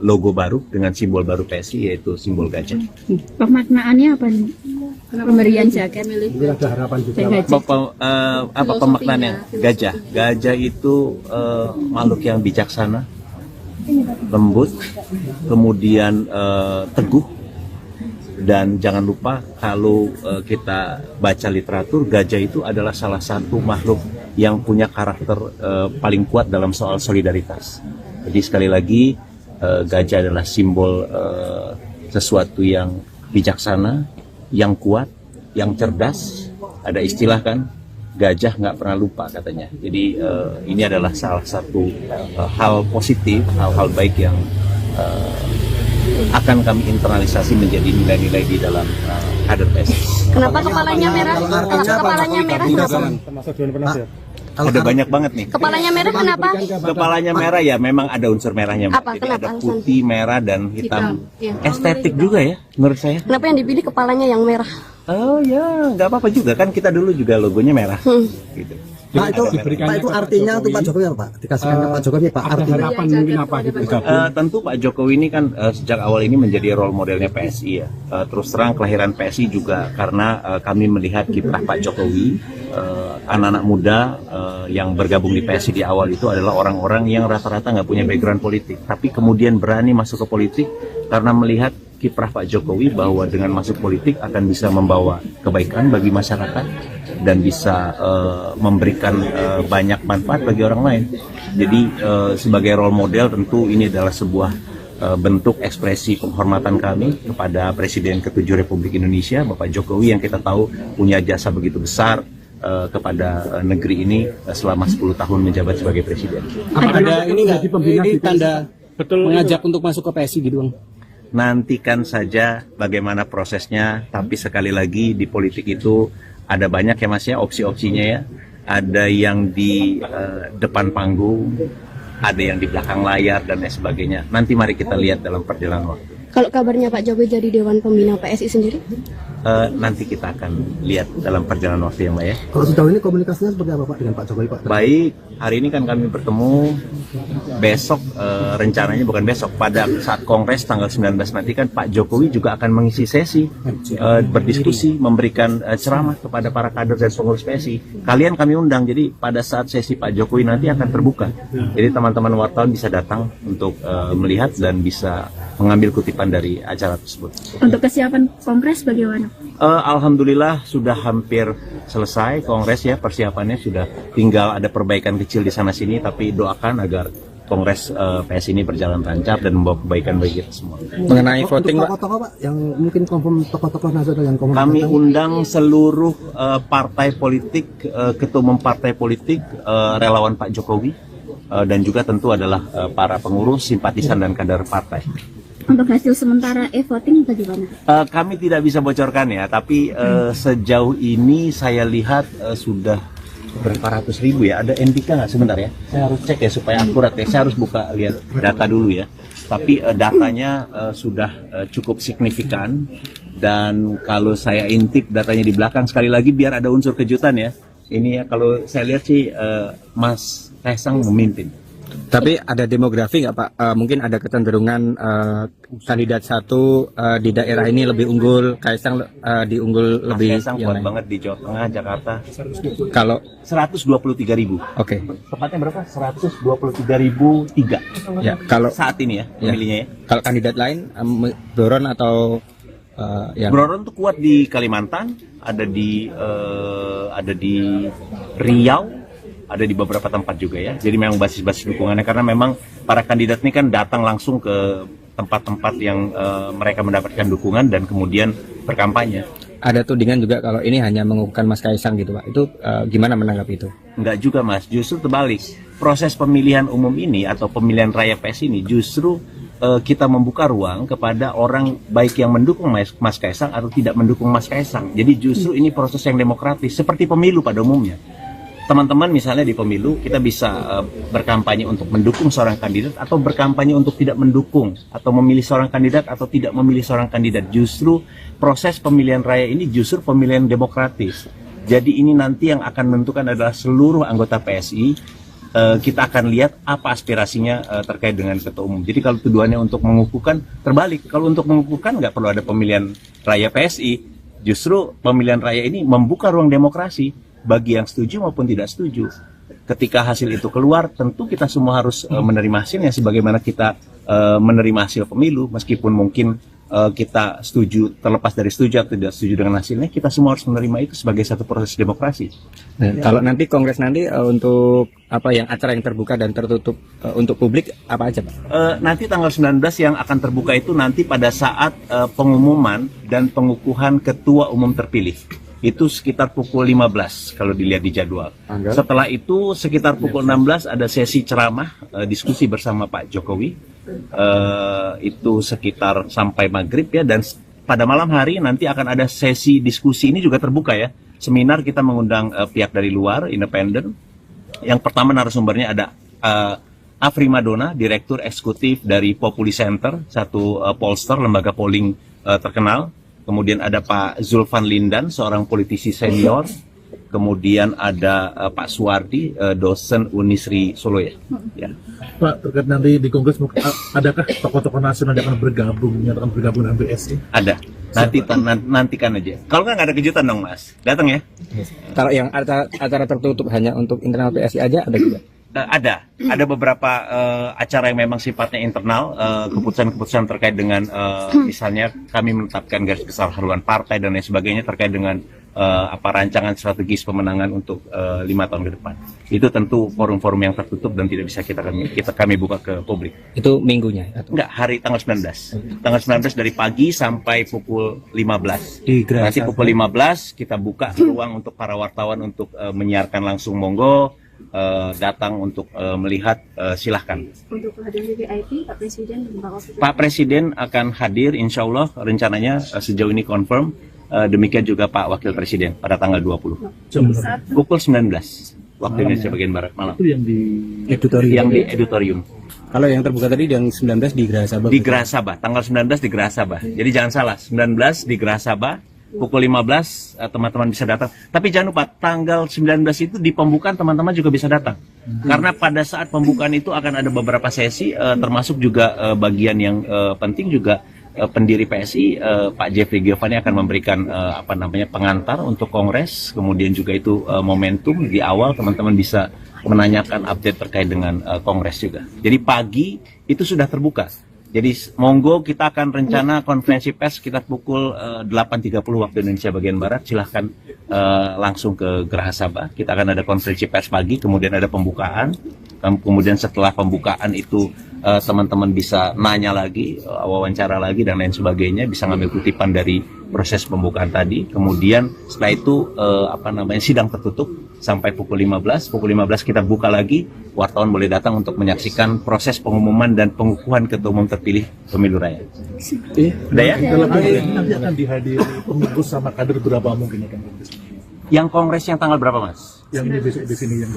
logo baru, dengan simbol baru PSI, yaitu simbol gajah. Pemaknaannya apa nih? Pemberian jaket Apa pemaknaannya? Gajah. Gajah itu makhluk yang bijaksana, lembut, kemudian teguh. Dan jangan lupa kalau kita baca literatur, gajah itu adalah salah satu makhluk yang punya karakter paling kuat dalam soal solidaritas. Jadi sekali lagi gajah adalah simbol sesuatu yang bijaksana, yang kuat, yang cerdas. Ada istilah kan, gajah nggak pernah lupa katanya. Jadi ini adalah salah satu hal positif, hal-hal baik yang akan kami internalisasi menjadi nilai-nilai di dalam kader PSI. Kenapa kepalanya merah? Kepalanya merah kenapa? Ada banyak banget nih. Kepalanya merah kenapa? Kepalanya merah ya memang ada unsur merahnya. Apa? Jadi Kenapa? ada putih, merah, dan hitam. Ya. Estetik juga ya menurut saya. Kenapa yang dipilih kepalanya yang merah? Oh ya, nggak apa-apa juga kan, kita dulu juga logonya merah. Gitu. Pak itu artinya untuk Pak Jokowi apa, Pak? Dikasihkan ke Pak Jokowi, Pak. Artinya Mungkin apa gitu. Tentu Pak Jokowi ini kan sejak awal ini menjadi role modelnya PSI ya. Terus terang kelahiran PSI juga karena kami melihat kiprah Pak Jokowi, anak-anak muda yang bergabung di PSI di awal itu adalah orang-orang yang rata-rata nggak punya background politik, tapi kemudian berani masuk ke politik karena melihat kiprah Pak Jokowi bahwa dengan masuk politik akan bisa membawa kebaikan bagi masyarakat dan bisa memberikan banyak manfaat bagi orang lain. Jadi sebagai role model tentu ini adalah sebuah bentuk ekspresi penghormatan kami kepada Presiden ke-7 Republik Indonesia, Bapak Jokowi, yang kita tahu punya jasa begitu besar kepada negeri ini selama 10 tahun menjabat sebagai Presiden. Ada ini nggak? Ini tanda mengajak untuk masuk ke PSI gitu, Bang? Nantikan saja bagaimana prosesnya, tapi sekali lagi di politik itu ada banyak ya Mas ya, opsi-opsinya ya. Ada yang di depan panggung, ada yang di belakang layar dan lain sebagainya. Nanti mari kita lihat dalam perjalanan waktu. Kalau kabarnya Pak Jokowi jadi Dewan Pembina PSI sendiri? Nanti kita akan lihat dalam perjalanan waktu ya Mbak ya. kalau sejauh ini komunikasinya seperti apa, Pak, dengan Pak Jokowi, Pak? Baik, hari ini kan kami bertemu besok rencananya bukan besok, pada saat Kongres tanggal 19 nanti kan Pak Jokowi juga akan mengisi sesi berdiskusi, memberikan ceramah kepada para kader dan pengurus PSI. Kalian kami undang, jadi pada saat sesi Pak Jokowi nanti akan terbuka. Jadi teman-teman wartawan bisa datang untuk melihat dan bisa mengambil kutipan dari acara tersebut. Untuk kesiapan Kongres bagaimana? Alhamdulillah sudah hampir selesai Kongres ya, persiapannya sudah tinggal ada perbaikan kecil di sana sini, tapi doakan agar Kongres PS ini berjalan lancar dan membawa kebaikan bagi kita semua. Mengenai voting, Pak, Tokoh-tokoh Pak yang mungkin confirm tokoh-tokoh nasional yang confirm. Kami undang seluruh partai politik, ketua umum partai politik, relawan Pak Jokowi, dan juga tentu adalah para pengurus, simpatisan dan kader partai. Untuk hasil sementara e-voting bagaimana? Kami tidak bisa bocorkan ya, tapi sejauh ini saya lihat sudah berapa ratus ribu ya. Ada NPK nggak sebentar ya? Saya harus cek ya supaya akurat ya. Saya harus buka lihat data dulu ya. Tapi datanya sudah cukup signifikan, dan kalau saya intip datanya di belakang sekali lagi biar ada unsur kejutan ya. Ini ya kalau saya lihat sih Mas Kaisang memimpin. tapi ada demografi nggak Pak? Mungkin ada kecenderungan kandidat satu di daerah ini lebih unggul, Kaisang diunggul Mas lebih. Kaisang kuat banget di Jawa Tengah, Jakarta. Kalau 123.000. oke. Tepatnya berapa? 123.003. Ya, kalau Saat ini ya pemilihnya ya. kalau kandidat lain Doron atau yang Broron tuh kuat di Kalimantan, ada di Riau, ada di beberapa tempat juga ya. Jadi memang basis-basis dukungannya, karena memang para kandidat ini kan datang langsung ke tempat-tempat yang mereka mendapatkan dukungan dan kemudian berkampanye. ada tudingan juga kalau ini hanya mengukuhkan Mas Kaisang gitu Pak. Itu gimana menanggapi itu? Enggak juga Mas, justru terbalik. Proses pemilihan umum ini atau pemilihan raya PS ini justru kita membuka ruang kepada orang baik yang mendukung Mas Kaisang atau tidak mendukung Mas Kaisang. Jadi justru ini proses yang demokratis, seperti pemilu pada umumnya. Teman-teman misalnya di pemilu kita bisa berkampanye untuk mendukung seorang kandidat atau berkampanye untuk tidak mendukung, atau memilih seorang kandidat atau tidak memilih seorang kandidat. Justru proses pemilihan raya ini justru pemilihan demokratis. Jadi ini nanti yang akan menentukan adalah seluruh anggota PSI. Kita akan lihat apa aspirasinya terkait dengan ketua umum. Jadi kalau tujuannya untuk mengukuhkan, terbalik. Kalau untuk mengukuhkan nggak perlu ada pemilihan raya PSI. Justru pemilihan raya ini membuka ruang demokrasi bagi yang setuju maupun tidak setuju. Ketika hasil itu keluar, tentu kita semua harus menerima hasilnya, sebagaimana kita menerima hasil pemilu, meskipun mungkin kita setuju, terlepas dari setuju atau tidak setuju dengan hasilnya, kita semua harus menerima itu sebagai satu proses demokrasi. Nah, kalau nanti Kongres nanti untuk apa yang acara yang terbuka dan tertutup untuk publik apa aja Pak? Nanti tanggal 19 yang akan terbuka itu nanti pada saat pengumuman dan pengukuhan ketua umum terpilih. Itu sekitar pukul 15 kalau dilihat di jadwal. Setelah itu sekitar pukul 16 ada sesi ceramah, diskusi bersama Pak Jokowi. Itu sekitar sampai maghrib ya, dan pada malam hari nanti akan ada sesi diskusi, ini juga terbuka ya. Seminar kita mengundang pihak dari luar, independen. Yang pertama narasumbernya ada Afri Madona, Direktur Eksekutif dari Populi Center, satu pollster, lembaga polling terkenal. Kemudian ada Pak Zulfan Lindan, seorang politisi senior. Kemudian ada Pak Suwardi, dosen Unisri Solo ya. Pak, terkait nanti di Kongres, adakah tokoh-tokoh nasional yang akan menyatakan bergabung dengan PSI? Ada. Nantikan aja. Kalau nggak ada kejutan dong Mas, datang ya. Kalau yang acara tertutup hanya untuk internal PSI aja ada juga? Ada beberapa acara yang memang sifatnya internal, keputusan-keputusan terkait dengan misalnya kami menetapkan garis besar haluan partai dan lain sebagainya terkait dengan rancangan strategis pemenangan untuk 5 tahun ke depan. Itu tentu forum-forum yang tertutup dan tidak bisa kami buka ke publik. Itu minggunya? Enggak, hari tanggal 19. Tanggal 19 dari pagi sampai pukul 15. Nanti pukul 15 kita buka ruang untuk para wartawan untuk menyiarkan langsung, monggo. Datang untuk melihat, silahkan. Untuk hadir VIP, Pak Presiden dan Pak Wakil Pak Presiden akan hadir, insya Allah rencananya sejauh ini confirm. Demikian juga Pak Wakil Presiden pada tanggal 20. Pukul 19 waktu Indonesia bagian Barat malam. Itu yang di editorium. Kalau yang terbuka tadi yang 19 di Geraha Sabah. Di Geraha Sabah, tanggal 19 di Geraha Sabah. Jadi jangan salah, 19 di Geraha Sabah, pukul 15 teman-teman bisa datang. Tapi jangan lupa tanggal 19 itu di pembukaan teman-teman juga bisa datang. Karena pada saat pembukaan itu akan ada beberapa sesi, termasuk juga bagian yang penting juga pendiri PSI Pak Jeffrey Giovanni akan memberikan pengantar untuk kongres. Kemudian juga itu momentum di awal teman-teman bisa menanyakan update terkait dengan kongres juga. Jadi pagi itu sudah terbuka. Jadi monggo kita akan rencana konferensi pers sekitar pukul 8.30 waktu Indonesia bagian Barat. Silahkan langsung ke Geraha Sabah. Kita akan ada konferensi pers pagi, kemudian ada pembukaan. Kemudian setelah pembukaan itu teman-teman bisa nanya lagi, wawancara lagi dan lain sebagainya. Bisa ngambil kutipan dari proses pembukaan tadi. Kemudian setelah itu sidang tertutup sampai pukul 15. Pukul 15 kita buka lagi. Wartawan boleh datang untuk menyaksikan proses pengumuman dan pengukuhan ketua umum terpilih pemilu raya. Udah ya? Nanti akan dihadiri pengurus sama kader berapa mungkin akan berkumpul? Yang kongres yang tanggal berapa, Mas? Yang ini besok di sini yang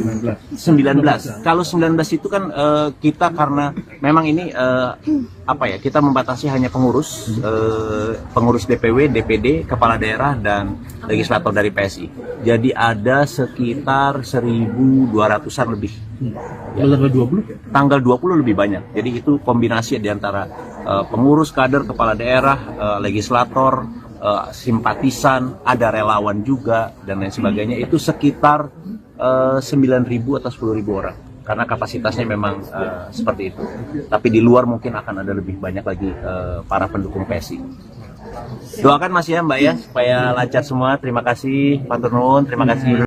19. Kalau 19 itu kan kita karena memang ini kita membatasi hanya pengurus DPW, DPD, kepala daerah dan legislator dari PSI. Jadi ada sekitar 1.200-an lebih. Tanggal 20? Tanggal 20 lebih banyak. Jadi itu kombinasi di antara pengurus, kader, kepala daerah, legislator, simpatisan, ada relawan juga dan lain sebagainya. Itu sekitar 9.000 atau 10.000 orang karena kapasitasnya memang seperti itu. Tapi di luar mungkin akan ada lebih banyak lagi para pendukung PSI. Doakan Mas ya Mbak ya supaya lancar semua. Terima kasih Pak Turnuun, terima kasih.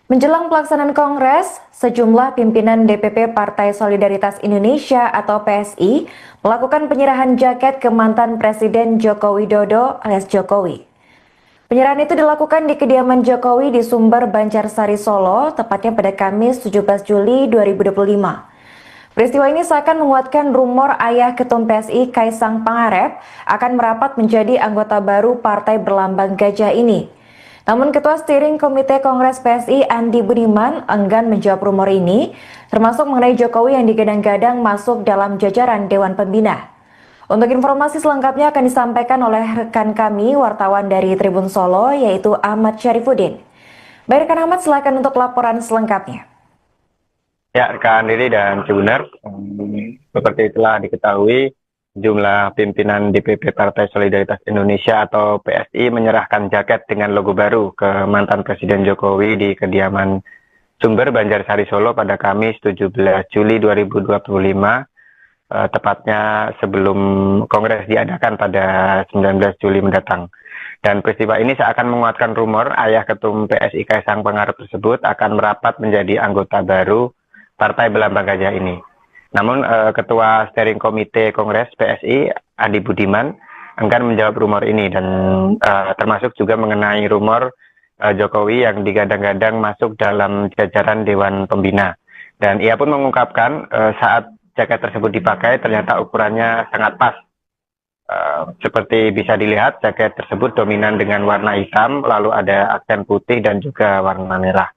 Menjelang pelaksanaan Kongres, sejumlah pimpinan DPP Partai Solidaritas Indonesia atau PSI melakukan penyerahan jaket ke mantan Presiden Joko Widodo alias Jokowi. Penyerahan itu dilakukan di kediaman Jokowi di Sumber, Banjarsari, Solo, tepatnya pada Kamis 17 Juli 2025. Peristiwa ini seakan menguatkan rumor ayah Ketum PSI Kaisang Pangarep akan merapat menjadi anggota baru partai berlambang gajah ini. Namun Ketua Steering Komite Kongres PSI Andi Budiman enggan menjawab rumor ini, termasuk mengenai Jokowi yang digadang-gadang masuk dalam jajaran Dewan Pembina. Untuk informasi selengkapnya akan disampaikan oleh rekan kami, wartawan dari Tribun Solo, yaitu Ahmad Syarifuddin. Baik rekan Ahmad, silakan untuk laporan selengkapnya. Ya, rekan Riri dan Cibunar, seperti telah diketahui, jumlah pimpinan DPP Partai Solidaritas Indonesia atau PSI menyerahkan jaket dengan logo baru ke mantan Presiden Jokowi di kediaman Sumber, Banjarsari, Solo pada Kamis 17 Juli 2025, tepatnya sebelum Kongres diadakan pada 19 Juli mendatang. Dan peristiwa ini seakan menguatkan rumor ayah Ketum PSI Kaisang Pangarep tersebut akan merapat menjadi anggota baru Partai Berlambang Gajah ini. Namun Ketua Steering Komite Kongres PSI Andi Budiman enggan menjawab rumor ini dan termasuk juga mengenai rumor Jokowi yang digadang-gadang masuk dalam jajaran Dewan Pembina. Dan ia pun mengungkapkan saat jaket tersebut dipakai ternyata ukurannya sangat pas. Seperti bisa dilihat jaket tersebut dominan dengan warna hitam lalu ada aksen putih dan juga warna merah.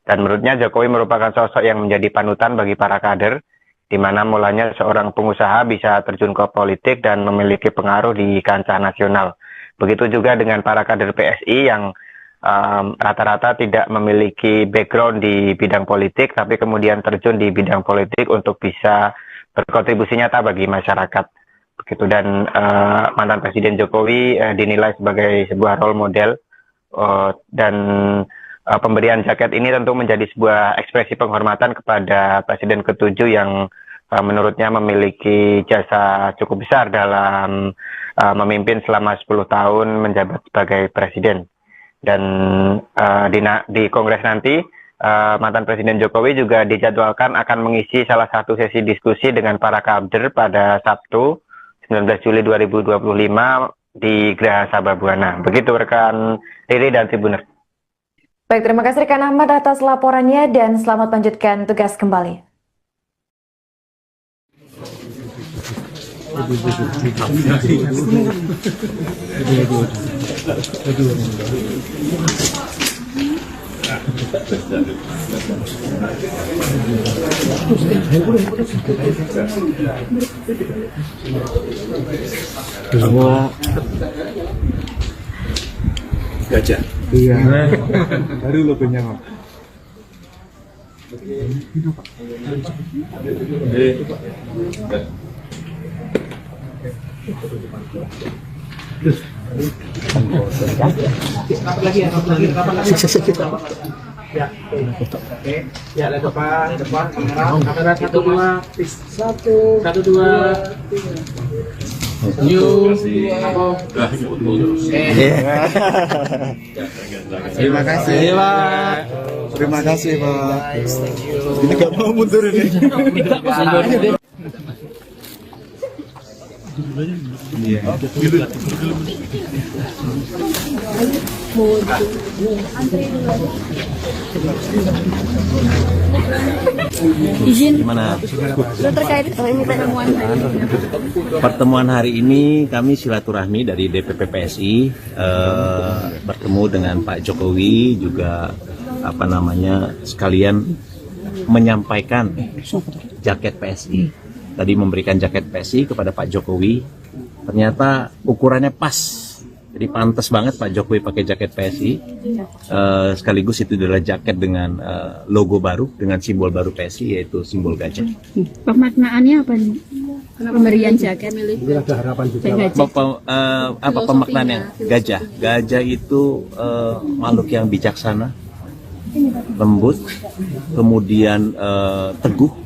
Dan menurutnya Jokowi merupakan sosok yang menjadi panutan bagi para kader, di mana mulanya seorang pengusaha bisa terjun ke politik dan memiliki pengaruh di kancah nasional. Begitu juga dengan para kader PSI yang rata-rata tidak memiliki background di bidang politik, tapi kemudian terjun di bidang politik untuk bisa berkontribusi nyata bagi masyarakat. Begitu, dan mantan Presiden Jokowi dinilai sebagai sebuah role model dan pemberian jaket ini tentu menjadi sebuah ekspresi penghormatan kepada Presiden ke-7 yang menurutnya memiliki jasa cukup besar dalam memimpin selama 10 tahun menjabat sebagai Presiden. Dan di Kongres nanti, mantan Presiden Jokowi juga dijadwalkan akan mengisi salah satu sesi diskusi dengan para kader pada Sabtu 19 Juli 2025 di Geraha Sababwana. Begitu rekan Riri dan Tribuner. Baik, terima kasih rekan Ahmad atas laporannya dan selamat lanjutkan tugas kembali. Gajah. Iya. Baru logonya Pak. Ya, depan, kamera 1 2, 1 2. Terima kasih. Pak. Terima kasih Pak. Ini gak mau mundur ini. Izin Gimana? terkait ini pertemuan Pertemuan hari ini kami silaturahmi dari DPP PSI bertemu dengan Pak Jokowi juga sekalian menyampaikan jaket PSI. Tadi memberikan jaket PSI kepada Pak Jokowi. Ternyata ukurannya pas. Jadi pantas banget Pak Jokowi pakai jaket PSI. Sekaligus itu adalah jaket dengan logo baru, dengan simbol baru PSI, yaitu simbol gajah. pemaknaannya apa nih? Pemberian jaket Ada harapan juga. Apa pemaknaannya? Gajah. Gajah itu makhluk yang bijaksana, lembut, kemudian teguh.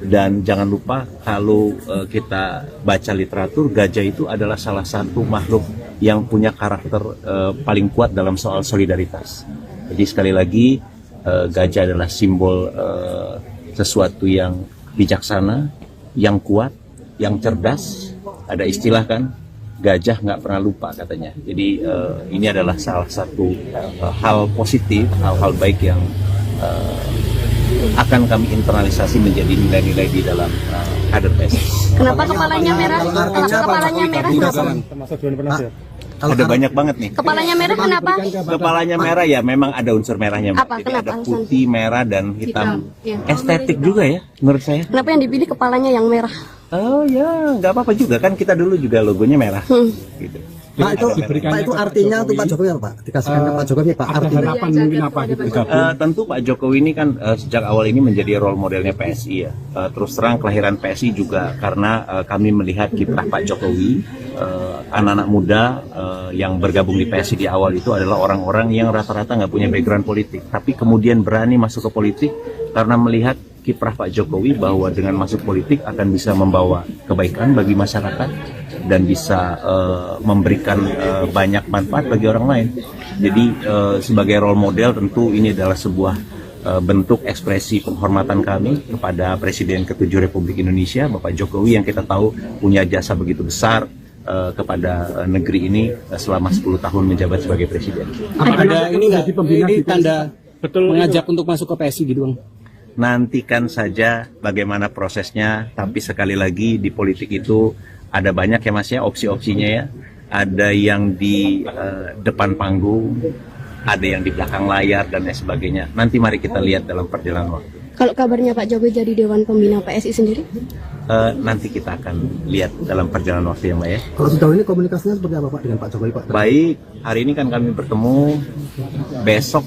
Dan jangan lupa kalau kita baca literatur, gajah itu adalah salah satu makhluk yang punya karakter paling kuat dalam soal solidaritas. Jadi sekali lagi gajah adalah simbol sesuatu yang bijaksana, yang kuat, yang cerdas. Ada istilah kan, gajah nggak pernah lupa katanya. Jadi ini adalah salah satu hal positif, hal-hal baik yang akan kami internalisasi menjadi nilai-nilai di dalam kader PSI. kenapa kepalanya merah? Kepalanya merah kenapa? Ada banyak banget nih. Kepalanya merah kenapa? Kepalanya merah ya, memang ada unsur merahnya. Mbak. Apa? Jadi Kenapa ada alasan? putih, merah, dan hitam. Iya. Estetik juga ya, menurut saya. Kenapa yang dipilih kepalanya yang merah? Oh ya, nggak apa-apa juga kan, kita dulu juga logonya merah. Gitu. Pak itu artinya untuk Pak Jokowi apa Pak? Dikasihkan ke Pak Jokowi Pak. Artinya Mungkin apa gitu. Tentu Pak Jokowi ini kan sejak awal ini menjadi role modelnya PSI ya. Terus terang kelahiran PSI juga karena kami melihat kiprah Pak Jokowi, anak-anak muda yang bergabung di PSI di awal itu adalah orang-orang yang rata-rata nggak punya background politik, tapi kemudian berani masuk ke politik karena melihat kiprah Pak Jokowi bahwa dengan masuk politik akan bisa membawa kebaikan bagi masyarakat dan bisa memberikan banyak manfaat bagi orang lain. Jadi sebagai role model tentu ini adalah sebuah bentuk ekspresi penghormatan kami kepada Presiden ke-7 Republik Indonesia, Bapak Jokowi, yang kita tahu punya jasa begitu besar kepada negeri ini selama 10 tahun menjabat sebagai Presiden. Ada ini nggak ini tanda mengajak untuk masuk ke PSI gitu Bang? Nantikan saja bagaimana prosesnya, tapi sekali lagi di politik itu ada banyak ya Mas ya, opsi-opsinya ya. Ada yang di depan panggung, ada yang di belakang layar dan lain sebagainya. Nanti mari kita lihat dalam perjalanan waktu. Kalau kabarnya Pak Jokowi jadi Dewan Pembina PSI sendiri? Nanti kita akan lihat dalam perjalanan waktu ya Mbak ya. kalau sejauh ini komunikasinya seperti apa Pak dengan Pak Jokowi Pak? Baik, hari ini kan kami bertemu. Besok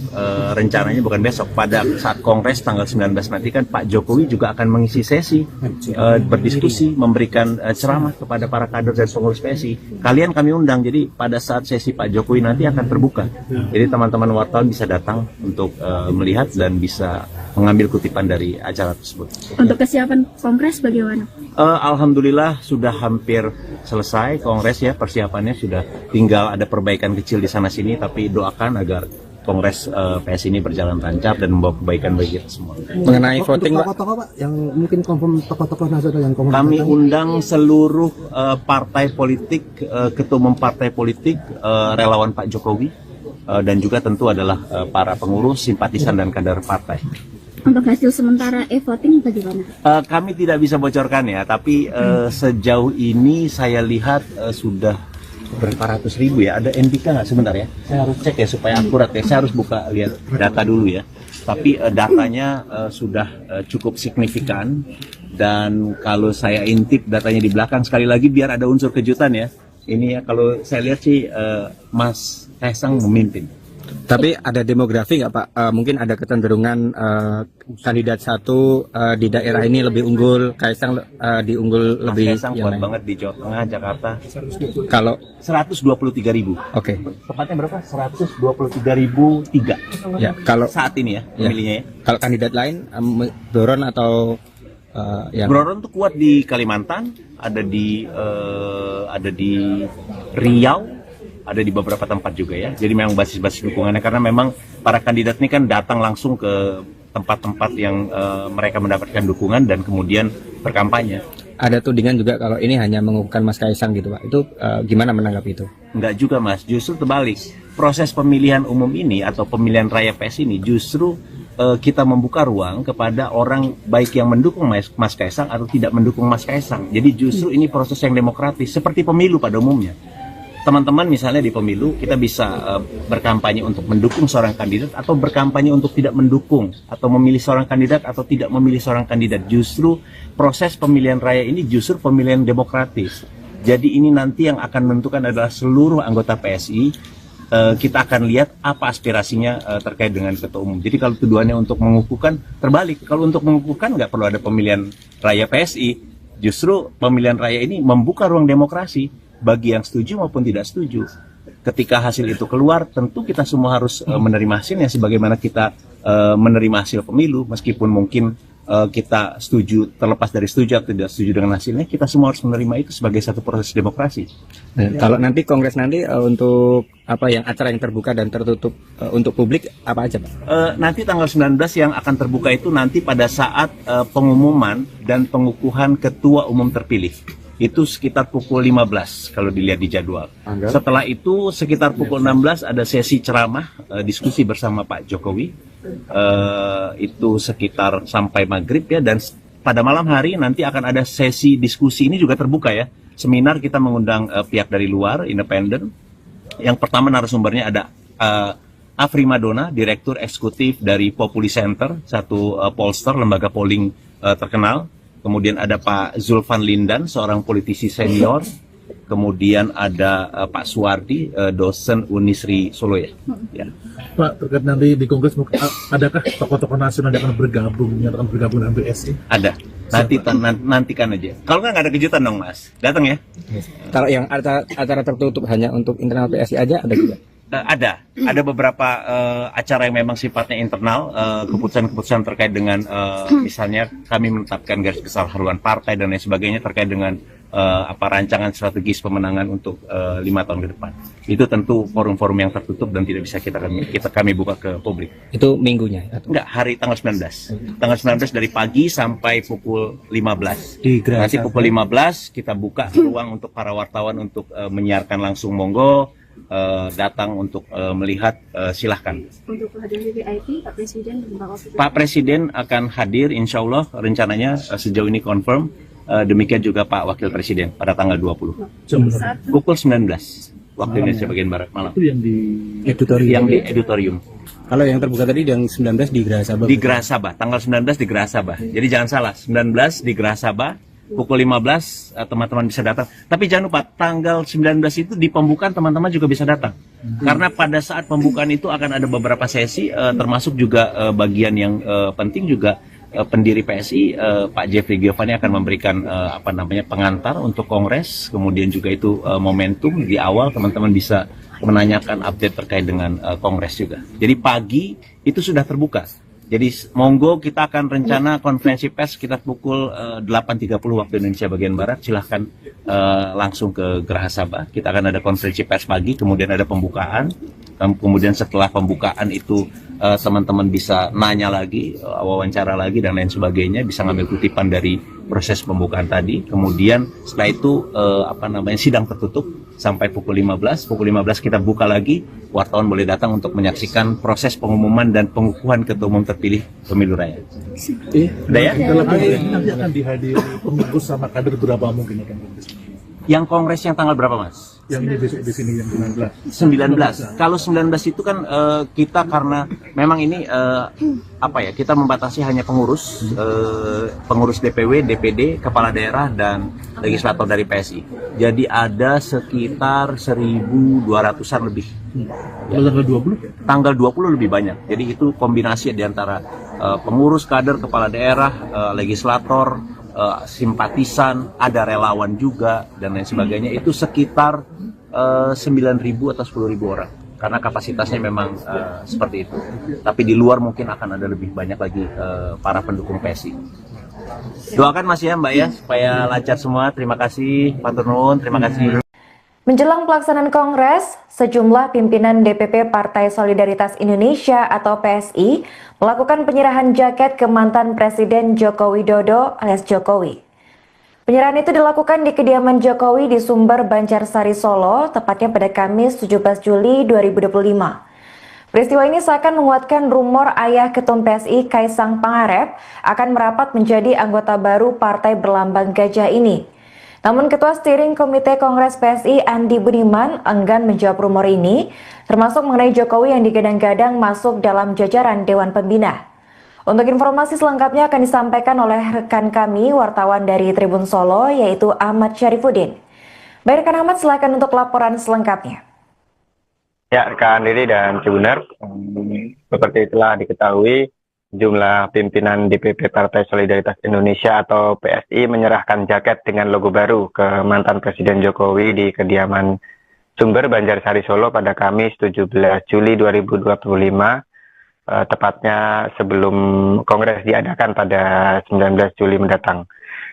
rencananya, bukan besok, pada saat Kongres tanggal 19 nanti kan Pak Jokowi juga akan mengisi sesi berdiskusi, memberikan ceramah kepada para kader dan pengurus PSI. Kalian kami undang, jadi pada saat sesi Pak Jokowi nanti akan terbuka. Jadi teman-teman wartawan bisa datang untuk melihat dan bisa mengambil kutipan dari acara tersebut. Untuk kesiapan Kongres bagaimana? Alhamdulillah sudah hampir selesai Kongres ya, persiapannya sudah tinggal ada perbaikan kecil di sana-sini, tapi doakan agar Kongres PSI ini berjalan lancar dan membawa kebaikan bagi kita semua. Mengenai voting Pak, Tokoh-tokoh Pak yang mungkin confirm tokoh-tokoh nasional yang confirm. Kami undang seluruh partai politik, ketua umum partai politik, relawan Pak Jokowi, dan juga tentu adalah para pengurus, simpatisan dan kader partai. Untuk hasil sementara e-voting bagaimana? Kami tidak bisa bocorkan ya, tapi sejauh ini saya lihat sudah berapa ratus ribu ya. Ada NPK nggak sebentar ya? Saya harus cek ya supaya akurat ya. Saya harus buka lihat data dulu ya. Tapi datanya sudah cukup signifikan, dan kalau saya intip datanya di belakang sekali lagi biar ada unsur kejutan ya. Ini ya, kalau saya lihat sih Mas Kaisang memimpin. Tapi ada demografi nggak Pak? Mungkin ada kecenderungan kandidat satu di daerah ini lebih unggul, Kaisang diunggul Mas lebih. Kaisang kuat banget di Jawa Tengah, Jakarta. Kalau 123.000. oke, Tepatnya berapa? 123.003. ya kalau Saat ini ya pemilihnya ya. kalau kandidat lain Doron atau yang Broron tuh kuat di Kalimantan, ada di Riau, ada di beberapa tempat juga ya. Jadi memang basis-basis dukungannya karena memang para kandidat ini kan datang langsung ke tempat-tempat yang mereka mendapatkan dukungan dan kemudian berkampanye. ada tudingan juga kalau ini hanya mengukuhkan Mas Kaisang gitu Pak. Itu gimana menanggapi itu? Enggak juga Mas, justru terbalik. Proses pemilihan umum ini atau pemilihan raya PS ini justru kita membuka ruang kepada orang baik yang mendukung Mas Kaisang atau tidak mendukung Mas Kaisang. Jadi justru ini proses yang demokratis seperti pemilu pada umumnya. Teman-teman misalnya di pemilu kita bisa berkampanye untuk mendukung seorang kandidat atau berkampanye untuk tidak mendukung atau memilih seorang kandidat atau tidak memilih seorang kandidat. Justru proses pemilihan raya ini justru pemilihan demokratis. Jadi ini nanti yang akan menentukan adalah seluruh anggota PSI. Kita akan lihat apa aspirasinya terkait dengan ketua umum. Jadi kalau tuduhannya untuk mengukuhkan, terbalik. Kalau untuk mengukuhkan nggak perlu ada pemilihan raya PSI. Justru pemilihan raya ini membuka ruang demokrasi bagi yang setuju maupun tidak setuju. Ketika hasil itu keluar, tentu kita semua harus menerima hasilnya sebagaimana kita menerima hasil pemilu, meskipun mungkin kita setuju, terlepas dari setuju atau tidak setuju dengan hasilnya, kita semua harus menerima itu sebagai satu proses demokrasi. Kalau nanti Kongres nanti untuk apa yang acara yang terbuka dan tertutup untuk publik apa aja Pak? Nanti tanggal 19 yang akan terbuka itu nanti pada saat pengumuman dan pengukuhan ketua umum terpilih. Itu sekitar pukul 15 kalau dilihat di jadwal. Setelah itu sekitar pukul 16 ada sesi ceramah, diskusi bersama Pak Jokowi. Itu sekitar sampai maghrib ya, dan pada malam hari nanti akan ada sesi diskusi, ini juga terbuka ya. Seminar kita mengundang pihak dari luar, independen. Yang pertama narasumbernya ada Afri Madona, Direktur Eksekutif dari Populi Center, satu pollster, lembaga polling terkenal. Kemudian ada Pak Zulfan Lindan, seorang politisi senior. Kemudian ada Pak Suwardi, dosen Unisri Solo ya. Pak, terkait nanti di Kongres, adakah tokoh-tokoh nasional yang akan bergabung dengan PSI? Ada. Nantikan aja. Kalau nggak ada kejutan dong Mas, datang ya. Kalau yang acara tertutup hanya untuk internal PSI aja ada juga? Ada beberapa acara yang memang sifatnya internal, keputusan-keputusan terkait dengan misalnya kami menetapkan garis besar haluan partai dan lain sebagainya terkait dengan rancangan strategis pemenangan untuk 5 tahun ke depan. Itu tentu forum-forum yang tertutup dan tidak bisa kami buka ke publik. Itu minggunya? Atau? Enggak, hari tanggal 19. Tanggal 19 dari pagi sampai pukul 15. Nanti pukul 15 kita buka ruang untuk para wartawan untuk menyiarkan langsung, monggo. Datang untuk melihat, silahkan. Untuk kehadiran VIP, Pak Presiden dan Pak Wakil Pak Presiden akan hadir, insya Allah rencananya sejauh ini confirm. Demikian juga Pak Wakil Presiden pada tanggal 20. Pukul 19 waktu Indonesia bagian Barat malam. Itu yang di editorium. Kalau yang terbuka tadi yang 19 di Geraha Sabah. Di Geraha Sabah, tanggal 19 di Geraha Sabah. Jadi jangan salah, 19 di Geraha Sabah. Pukul 15 teman-teman bisa datang. Tapi jangan lupa tanggal 19 itu di pembukaan teman-teman juga bisa datang. Karena pada saat pembukaan itu akan ada beberapa sesi, termasuk juga bagian yang penting juga pendiri PSI Pak Jeffrey Giovanni akan memberikan pengantar untuk Kongres. Kemudian juga itu momentum di awal teman-teman bisa menanyakan update terkait dengan Kongres juga. Jadi pagi itu sudah terbuka. Jadi monggo kita akan rencana konferensi pers sekitar pukul 8.30 waktu Indonesia bagian Barat. Silahkan langsung ke Geraha Sabah. Kita akan ada konferensi pers pagi, kemudian ada pembukaan. Kemudian setelah pembukaan itu teman-teman bisa nanya lagi, wawancara lagi dan lain sebagainya. Bisa ngambil kutipan dari proses pembukaan tadi. Kemudian setelah itu sidang tertutup sampai pukul 15. Pukul 15 kita buka lagi. Wartawan boleh datang untuk menyaksikan proses pengumuman dan pengukuhan ketua umum terpilih pemilu raya. Udah ya? Dalam ini nanti akan dihadiri pengurus sama kader berapa mungkin akan? Yang kongres yang tanggal berapa Mas? Yang ini besok di sini yang 19. 19. Kalau 19 itu kan kita karena memang ini kita membatasi hanya pengurus DPW, DPD, kepala daerah dan legislator dari PSI. Jadi ada sekitar 1.200-an lebih. Kalau tanggal 20? Tanggal 20 lebih banyak. Jadi itu kombinasi di antara pengurus, kader, kepala daerah, legislator, simpatisan, ada relawan juga dan lain sebagainya. Itu sekitar 9.000 atau 10.000 orang karena kapasitasnya memang seperti itu. Tapi di luar mungkin akan ada lebih banyak lagi para pendukung PSI. Doakan Mas ya Mbak ya supaya lancar semua. Terima kasih Pak Turnuun, terima kasih. Menjelang pelaksanaan Kongres, sejumlah pimpinan DPP Partai Solidaritas Indonesia atau PSI melakukan penyerahan jaket ke mantan Presiden Joko Widodo alias Jokowi. Penyerahan itu dilakukan di kediaman Jokowi di Sumber, Banjarsari, Solo, tepatnya pada Kamis 17 Juli 2025. Peristiwa ini seakan menguatkan rumor ayah Ketum PSI Kaisang Pangarep akan merapat menjadi anggota baru partai berlambang gajah ini. Namun Ketua Steering Komite Kongres PSI Andi Budiman enggan menjawab rumor ini, termasuk mengenai Jokowi yang digadang-gadang masuk dalam jajaran Dewan Pembina. Untuk informasi selengkapnya akan disampaikan oleh rekan kami, wartawan dari Tribun Solo, yaitu Ahmad Syarifuddin. Baik rekan Ahmad, silakan untuk laporan selengkapnya. Ya, rekan Riri dan Tribuner, seperti telah diketahui, jumlah pimpinan DPP Partai Solidaritas Indonesia atau PSI menyerahkan jaket dengan logo baru ke mantan Presiden Jokowi di kediaman Sumber, Banjarsari, Solo pada Kamis 17 Juli 2025. Tepatnya sebelum Kongres diadakan pada 19 Juli mendatang.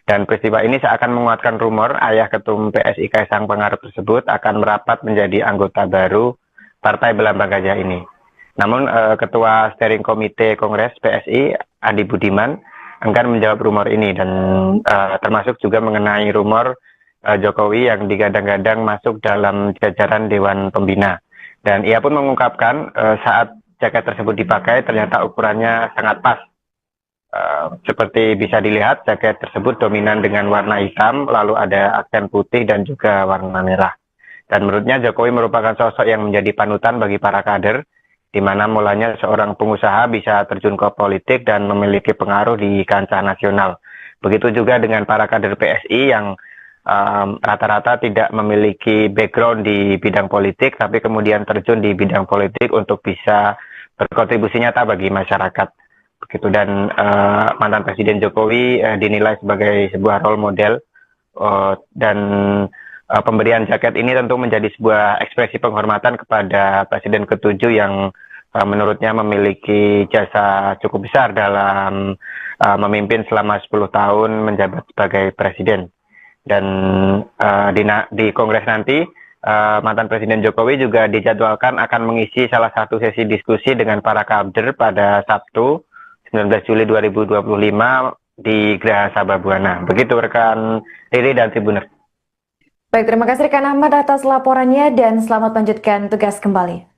Dan peristiwa ini seakan menguatkan rumor ayah Ketum PSI Kaisang Pangarep tersebut akan merapat menjadi anggota baru Partai Berlambang Gajah ini. Namun Ketua Steering Komite Kongres PSI Andi Budiman enggan menjawab rumor ini dan termasuk juga mengenai rumor Jokowi yang digadang-gadang masuk dalam jajaran Dewan Pembina. Dan ia pun mengungkapkan saat jaket tersebut dipakai ternyata ukurannya sangat pas. Seperti bisa dilihat, jaket tersebut dominan dengan warna hitam, lalu ada aksen putih dan juga warna merah. Dan menurutnya Jokowi merupakan sosok yang menjadi panutan bagi para kader, di mana mulanya seorang pengusaha bisa terjun ke politik dan memiliki pengaruh di kancah nasional. Begitu juga dengan para kader PSI yang rata-rata tidak memiliki background di bidang politik, tapi kemudian terjun di bidang politik untuk bisa berkontribusi nyata bagi masyarakat. Begitu. Dan mantan Presiden Jokowi dinilai sebagai sebuah role model dan pemberian jaket ini tentu menjadi sebuah ekspresi penghormatan kepada Presiden ke-7 yang menurutnya memiliki jasa cukup besar dalam memimpin selama 10 tahun menjabat sebagai Presiden. Dan di Kongres nanti, mantan Presiden Jokowi juga dijadwalkan akan mengisi salah satu sesi diskusi dengan para kader pada Sabtu 19 Juli 2025 di Geraha Sababwana. Begitu rekan Riri dan Tribuner. Baik, terima kasih rekan Ahmad atas laporannya dan selamat melanjutkan tugas kembali.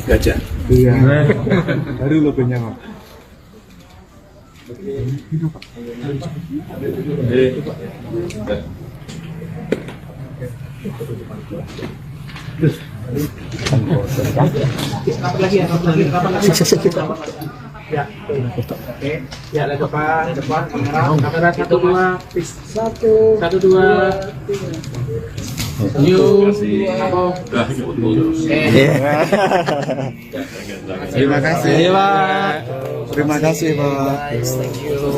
Gajah. Iya. Baru logonya, Pak. Ya, oke. Ya, depan, kamera 1 2, 1 2. Terima kasih, Pak. Terima kasih, Pak.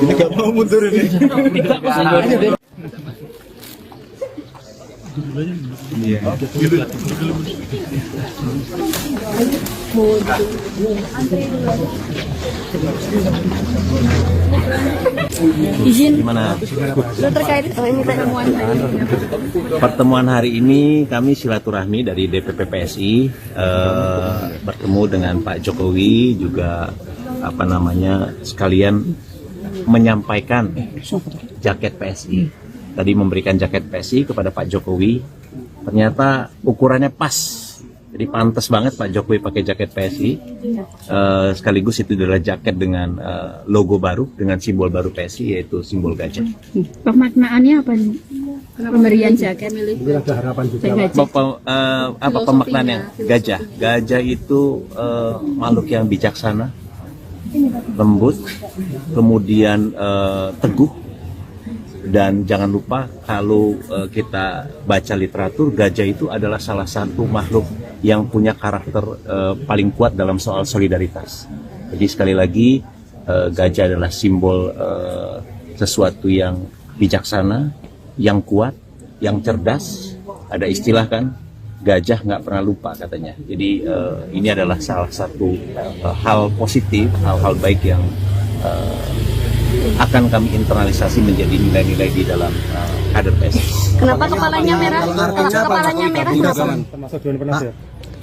Ini nggak mau mundur ini. Iya. Izin. Gimana? Terkait ini Pertemuan hari ini kami silaturahmi dari DPP PSI bertemu dengan Pak Jokowi juga sekalian menyampaikan jaket PSI. Tadi memberikan jaket PSI kepada Pak Jokowi, ternyata ukurannya pas. Jadi pantas banget Pak Jokowi pakai jaket PSI. Sekaligus itu adalah jaket dengan logo baru, dengan simbol baru PSI, yaitu simbol gajah. Pemaknaannya apa nih? Pemberian jaket Ada harapan juga. Apa pemaknaannya? Gajah. Gajah itu makhluk yang bijaksana, lembut, kemudian teguh. Dan jangan lupa kalau kita baca literatur, gajah itu adalah salah satu makhluk yang punya karakter paling kuat dalam soal solidaritas. Jadi sekali lagi gajah adalah simbol sesuatu yang bijaksana, yang kuat, yang cerdas. Ada istilah kan, gajah nggak pernah lupa katanya. Jadi ini adalah salah satu hal positif, hal-hal baik yang akan kami internalisasi menjadi nilai-nilai di dalam kader PSI. Kenapa kepalanya merah? Kepalanya merah kenapa?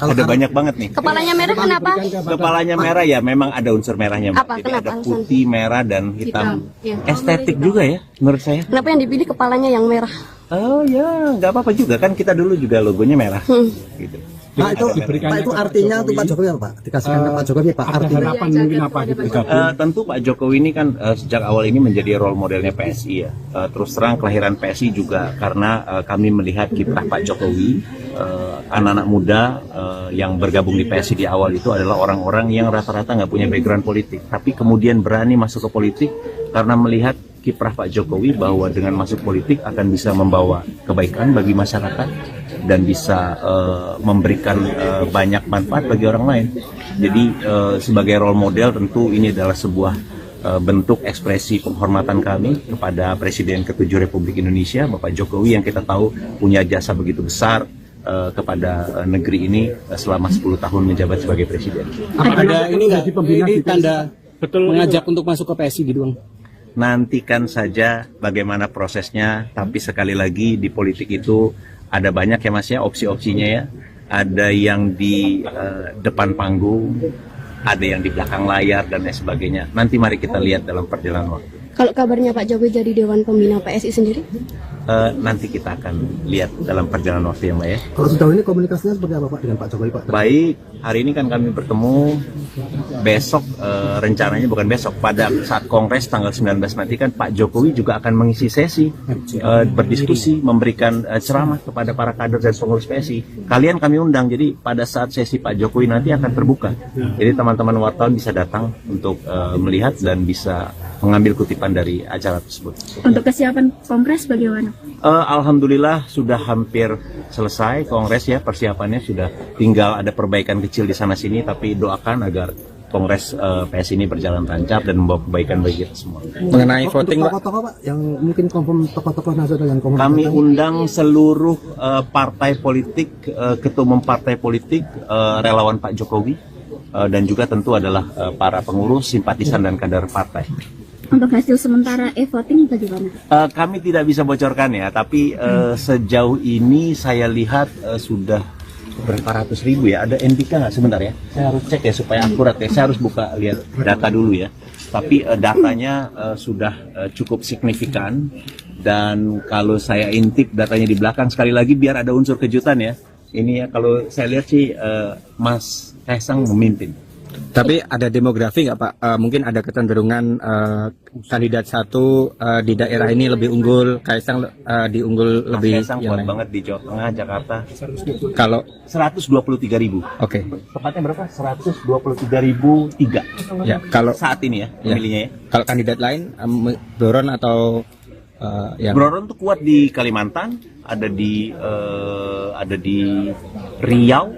Ada banyak banget nih. Kepalanya merah kenapa? Kepalanya merah ya, memang ada unsur merahnya. Apa? Jadi Kenapa? ada putih, merah, dan hitam. Ya. Estetik juga ya, menurut saya. Kenapa yang dipilih kepalanya yang merah? Oh ya, nggak apa-apa juga kan, kita dulu juga logonya merah. Gitu. Pak itu artinya untuk Pak Jokowi apa Pak? Dikasihkan ke Pak Jokowi Pak artinya. Harapan mungkin apa gitu? Tentu Pak Jokowi ini kan sejak awal ini menjadi role modelnya PSI ya. Terus terang kelahiran PSI juga karena kami melihat kiprah Pak Jokowi, anak-anak muda yang bergabung di PSI di awal itu adalah orang-orang yang rata-rata nggak punya background politik, tapi kemudian berani masuk ke politik karena melihat kiprah Pak Jokowi bahwa dengan masuk politik akan bisa membawa kebaikan bagi masyarakat dan bisa memberikan banyak manfaat bagi orang lain. Jadi sebagai role model tentu ini adalah sebuah bentuk ekspresi penghormatan kami kepada Presiden ke-7 Republik Indonesia, Bapak Jokowi, yang kita tahu punya jasa begitu besar kepada negeri ini selama 10 tahun menjabat sebagai Presiden. Ada ini nggak? Ini tanda mengajak untuk masuk ke PSI gitu Bang? Nantikan saja bagaimana prosesnya, tapi sekali lagi di politik itu ada banyak ya Mas ya, opsi-opsinya ya. Ada yang di depan panggung, ada yang di belakang layar dan lain sebagainya. Nanti mari kita lihat dalam perjalanan waktu. Kalau kabarnya Pak Jokowi jadi Dewan Pembina PSI sendiri? Nanti kita akan lihat dalam perjalanan waktu ya Mbak ya. Kalau sejauh ini komunikasinya seperti apa Pak dengan Pak Jokowi Pak? Baik, hari ini kan kami bertemu. Besok rencananya, bukan besok, pada saat Kongres tanggal 19 nanti kan Pak Jokowi juga akan mengisi sesi berdiskusi, memberikan ceramah kepada para kader dan pengurus PSI. Kalian kami undang, jadi pada saat sesi Pak Jokowi nanti akan terbuka. Jadi teman-teman wartawan bisa datang untuk melihat dan bisa mengambil kutipan dari acara tersebut. Untuk kesiapan Kongres bagaimana? Alhamdulillah sudah hampir selesai Kongres ya, persiapannya sudah tinggal ada perbaikan kecil di sana sini, tapi doakan agar Kongres PSI ini berjalan lancar dan membawa kebaikan bagi kita semua. Mengenai voting Pak, tokoh-tokoh Pak yang mungkin confirm tokoh-tokoh nasional yang confirm. Kami undang seluruh partai politik, ketua umum partai politik, relawan Pak Jokowi, dan juga tentu adalah para pengurus, simpatisan dan kader partai. Untuk hasil sementara e-voting bagaimana? Kami tidak bisa bocorkan ya, tapi sejauh ini saya lihat sudah berapa ratus ribu ya. Ada NPK nggak sebentar ya? Saya harus cek ya supaya akurat ya. Saya harus buka lihat data dulu ya. Tapi datanya sudah cukup signifikan, dan kalau saya intip datanya di belakang sekali lagi biar ada unsur kejutan ya. Ini ya kalau saya lihat sih Mas Kaisang memimpin. tapi ada demografi nggak Pak? Mungkin ada kecenderungan kandidat satu di daerah ini lebih unggul, Kaisang diunggul lebih. Kaisang kuat banget di Jawa Tengah, Jakarta. Kalau 123.000. Oke. Tepatnya berapa? 123.003. Ya, kalau saat ini ya pemilihnya ya. Kalau kandidat lain Doron atau yang Broron tuh kuat di Kalimantan, ada di Riau,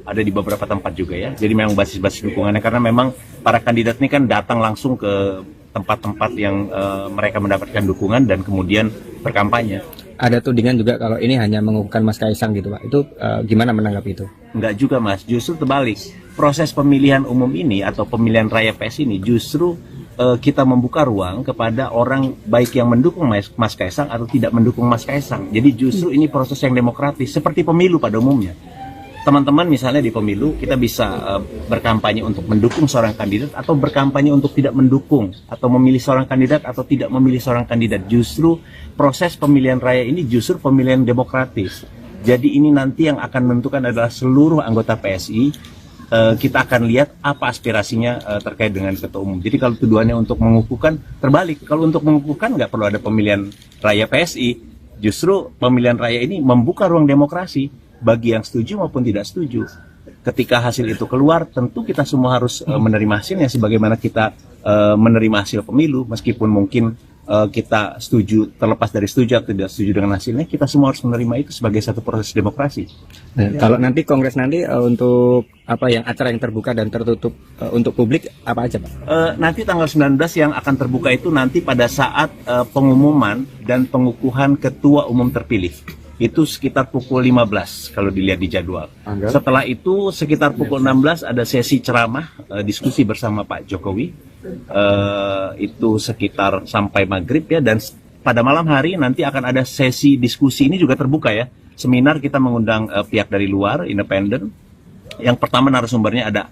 ada di beberapa tempat juga ya. Jadi memang basis-basis dukungannya, karena memang para kandidat ini kan datang langsung ke tempat-tempat yang mereka mendapatkan dukungan dan kemudian berkampanye. ada tudingan juga kalau ini hanya mengukuhkan Mas Kaisang gitu Pak. Itu gimana menanggapi itu? Enggak juga Mas, justru terbalik. Proses pemilihan umum ini atau pemilihan raya PSI ini justru kita membuka ruang kepada orang baik yang mendukung Mas Kaisang atau tidak mendukung Mas Kaisang. Jadi justru ini proses yang demokratis seperti pemilu pada umumnya. teman-teman misalnya di pemilu kita bisa berkampanye untuk mendukung seorang kandidat atau berkampanye untuk tidak mendukung atau memilih seorang kandidat atau tidak memilih seorang kandidat. Justru proses pemilihan raya ini justru pemilihan demokratis. Jadi ini nanti yang akan menentukan adalah seluruh anggota PSI. Kita akan lihat apa aspirasinya terkait dengan ketua umum. Jadi kalau tuduhannya untuk mengukuhkan, terbalik. Kalau untuk mengukuhkan nggak perlu ada pemilihan raya PSI. Justru pemilihan raya ini membuka ruang demokrasi bagi yang setuju maupun tidak setuju. Ketika hasil itu keluar, tentu kita semua harus menerima hasilnya sebagaimana kita menerima hasil pemilu, meskipun mungkin kita setuju, terlepas dari setuju atau tidak setuju dengan hasilnya, kita semua harus menerima itu sebagai satu proses demokrasi. Nah, kalau nanti kongres nanti untuk apa yang acara yang terbuka dan tertutup untuk publik apa aja Pak? Nanti tanggal 19 yang akan terbuka itu nanti pada saat pengumuman dan pengukuhan ketua umum terpilih. Itu sekitar pukul 15 kalau dilihat di jadwal. Setelah itu sekitar pukul 16 ada sesi ceramah, diskusi bersama Pak Jokowi. Itu sekitar sampai maghrib ya, dan pada malam hari nanti akan ada sesi diskusi, ini juga terbuka ya, seminar. Kita mengundang pihak dari luar independen. Yang pertama narasumbernya ada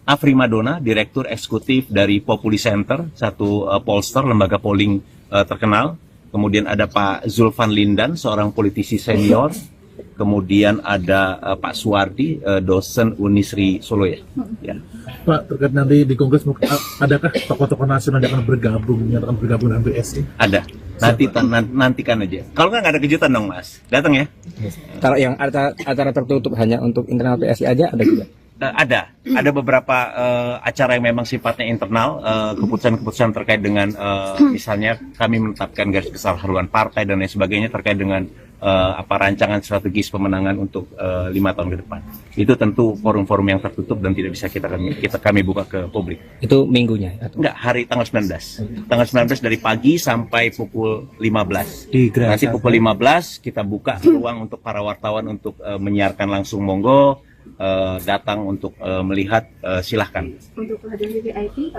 Afri Madona, Direktur Eksekutif dari Populi Center, satu pollster, lembaga polling terkenal. Kemudian ada Pak Zulfan Lindan, seorang politisi senior. Kemudian ada Pak Suwardi, dosen Unisri Solo ya. Pak, terkait nanti di Kongres, adakah tokoh-tokoh nasional yang akan bergabung, menyatakan bergabung dengan PSI? Ada. Nantikan aja. Kalau nggak ada kejutan dong Mas, datang ya. Kalau yang acara tertutup hanya untuk internal PSI aja ada juga? Ada beberapa acara yang memang sifatnya internal, keputusan-keputusan terkait dengan misalnya kami menetapkan garis besar haluan partai dan lain sebagainya terkait dengan rancangan strategis pemenangan untuk 5 tahun ke depan. Itu tentu forum-forum yang tertutup dan tidak bisa kami buka ke publik. Itu minggunya? Enggak, hari tanggal 19. Tanggal 19 dari pagi sampai pukul 15. Nanti pukul 15 kita buka ruang untuk para wartawan untuk menyiarkan langsung, monggo. Datang untuk melihat, silahkan. Untuk hadir VIP,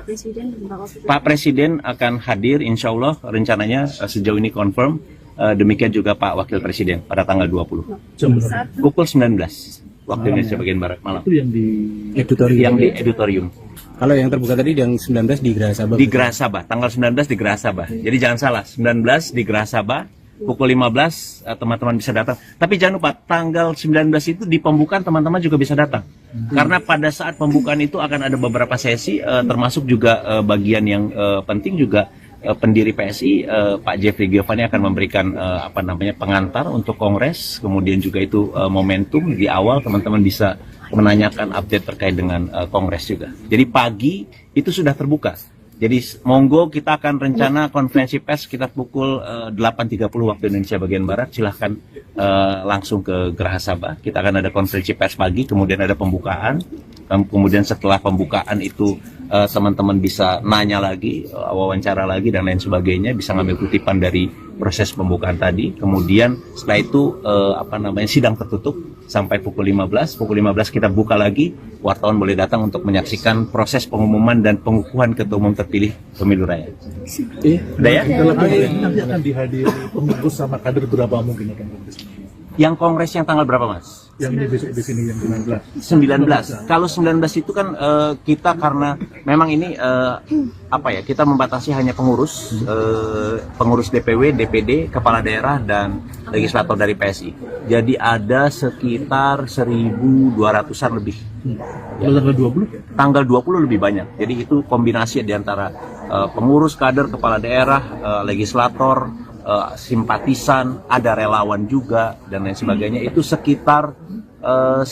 Pak Presiden akan hadir, insya Allah rencananya sejauh ini confirm. Demikian juga Pak Wakil Presiden pada tanggal 20. Pukul 19 waktu Indonesia bagian Barat malam. Itu yang di editorium. Kalau yang terbuka tadi yang 19 di Geraha Sabah. Di Geraha Sabah, tanggal 19 di Geraha Sabah. Jadi jangan salah, 19 di Geraha Sabah. Pukul 15 teman-teman bisa datang. Tapi jangan lupa tanggal 19 itu di pembukaan teman-teman juga bisa datang. Karena pada saat pembukaan itu akan ada beberapa sesi, termasuk juga bagian yang penting juga pendiri PSI Pak Jeffrey Giovanni akan memberikan pengantar untuk kongres. Kemudian juga itu momentum di awal teman-teman bisa menanyakan update terkait dengan kongres juga. Jadi pagi itu sudah terbuka. Jadi monggo, kita akan rencana konferensi pers sekitar pukul 8.30 waktu Indonesia bagian Barat. Silahkan langsung ke Geraha Sabah. Kita akan ada konferensi pers pagi, kemudian ada pembukaan. Kemudian setelah pembukaan itu teman-teman bisa nanya lagi, wawancara lagi dan lain sebagainya, bisa ngambil kutipan dari proses pembukaan tadi. Kemudian setelah itu sidang tertutup sampai pukul 15. Pukul 15 kita buka lagi, wartawan boleh datang untuk menyaksikan proses pengumuman dan pengukuhan ketua umum terpilih pemilu raya. Udah ya? Nanti akan dihadiri pengurus sama kader berapa mungkin akan kongres? Yang kongres yang tanggal berapa Mas? Yang ini besok di sini yang 19. 19. Kalau 19 itu kan kita karena memang ini kita membatasi hanya pengurus DPW, DPD, kepala daerah dan legislator dari PSI. Jadi ada sekitar 1.200-an lebih. Ya. Tanggal 20? Tanggal 20 lebih banyak. Jadi itu kombinasi di antara pengurus, kader, kepala daerah, legislator, simpatisan, ada relawan juga dan lain sebagainya. Itu sekitar 9.000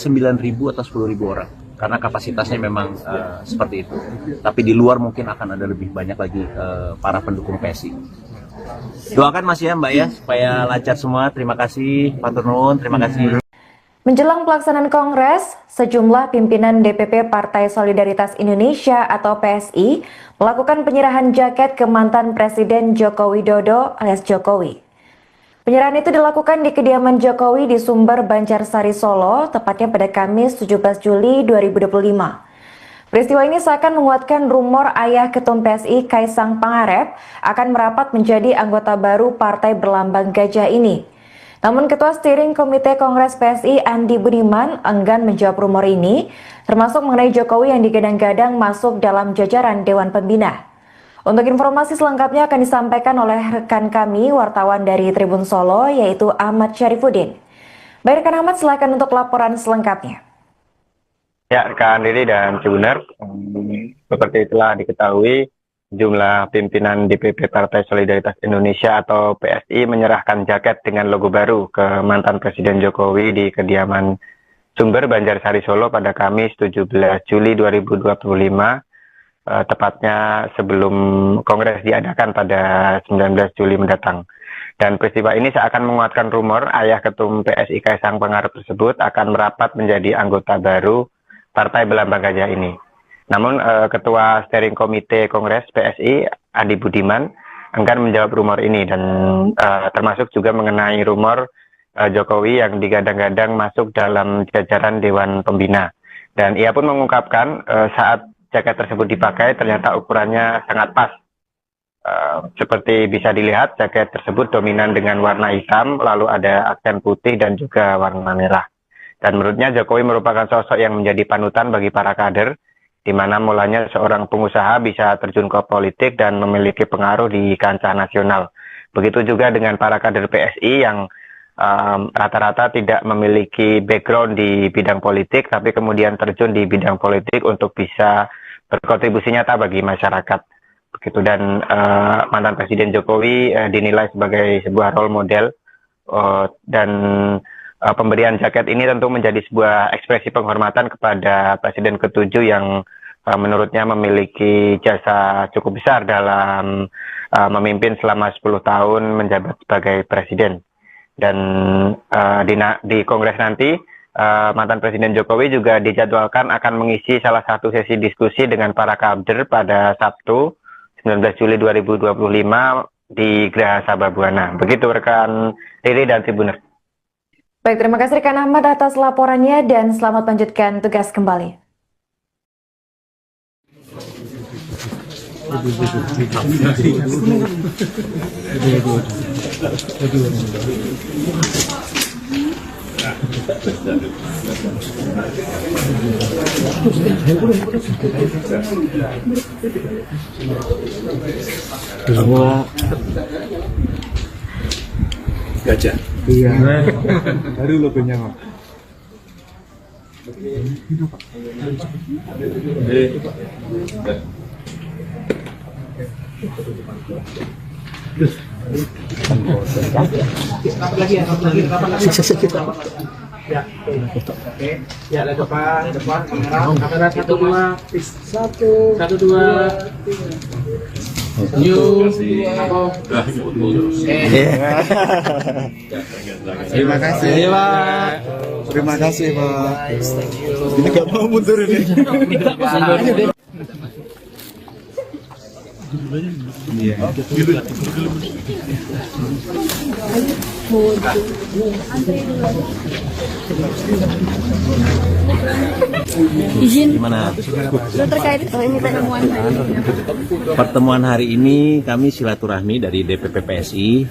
atau 10.000 orang karena kapasitasnya memang seperti itu. Tapi di luar mungkin akan ada lebih banyak lagi para pendukung PSI. Doakan Mas ya Mbak ya supaya lancar semua. Terima kasih Pak Turnuun, terima kasih. Menjelang pelaksanaan Kongres, sejumlah pimpinan DPP Partai Solidaritas Indonesia atau PSI melakukan penyerahan jaket ke mantan Presiden Joko Widodo alias Jokowi. Penyerahan itu dilakukan di kediaman Jokowi di Sumber, Banjarsari, Solo, tepatnya pada Kamis 17 Juli 2025. Peristiwa ini seakan menguatkan rumor ayah Ketum PSI Kaisang Pangarep akan merapat menjadi anggota baru partai berlambang gajah ini. Namun Ketua Steering Komite Kongres PSI Andi Budiman enggan menjawab rumor ini, termasuk mengenai Jokowi yang digadang-gadang masuk dalam jajaran Dewan Pembina. Untuk informasi selengkapnya akan disampaikan oleh rekan kami, wartawan dari Tribun Solo, yaitu Ahmad Syarifuddin. Baik rekan Ahmad, silakan untuk laporan selengkapnya. Ya, rekan Riri dan Cibunar, seperti itulah diketahui, jumlah pimpinan DPP Partai Solidaritas Indonesia atau PSI menyerahkan jaket dengan logo baru ke mantan Presiden Jokowi di kediaman Sumber, Banjarsari, Solo pada Kamis 17 Juli 2025. Tepatnya sebelum Kongres diadakan pada 19 Juli mendatang. Dan peristiwa ini seakan menguatkan rumor ayah Ketum PSI Kaisang Pangarep tersebut akan merapat menjadi anggota baru Partai Berlambang Gajah ini. Namun Ketua Steering Komite Kongres PSI Andi Budiman enggan menjawab rumor ini dan termasuk juga mengenai rumor Jokowi yang digadang-gadang masuk dalam jajaran Dewan Pembina. Dan ia pun mengungkapkan saat jaket tersebut dipakai ternyata ukurannya sangat pas. Seperti bisa dilihat, jaket tersebut dominan dengan warna hitam, lalu ada aksen putih dan juga warna merah. Dan menurutnya Jokowi merupakan sosok yang menjadi panutan bagi para kader, di mana mulanya seorang pengusaha bisa terjun ke politik dan memiliki pengaruh di kancah nasional. Begitu juga dengan para kader PSI yang rata-rata tidak memiliki background di bidang politik, tapi kemudian terjun di bidang politik untuk bisa berkontribusi nyata bagi masyarakat. Begitu. Dan mantan Presiden Jokowi dinilai sebagai sebuah role model, dan pemberian jaket ini tentu menjadi sebuah ekspresi penghormatan kepada Presiden ke-7 yang menurutnya memiliki jasa cukup besar dalam memimpin selama 10 tahun menjabat sebagai Presiden. Dan di Kongres nanti, mantan Presiden Jokowi juga dijadwalkan akan mengisi salah satu sesi diskusi dengan para kader pada Sabtu 19 Juli 2025 di Geraha Sababwana. Begitu rekan Riri dan Tribuner. Baik, terima kasih rekan Ahmad atas laporannya dan selamat melanjutkan tugas kembali. Gajah. Iya. Baru logonya, Pak. Ya, ada depan, kamera 1 2, 1 2. Terima kasih. Pak. Terima kasih, Pak. Ini nggak mau mundur ini. Izin. Gimana? Terkait ini Pertemuan hari ini kami silaturahmi dari DPP PSI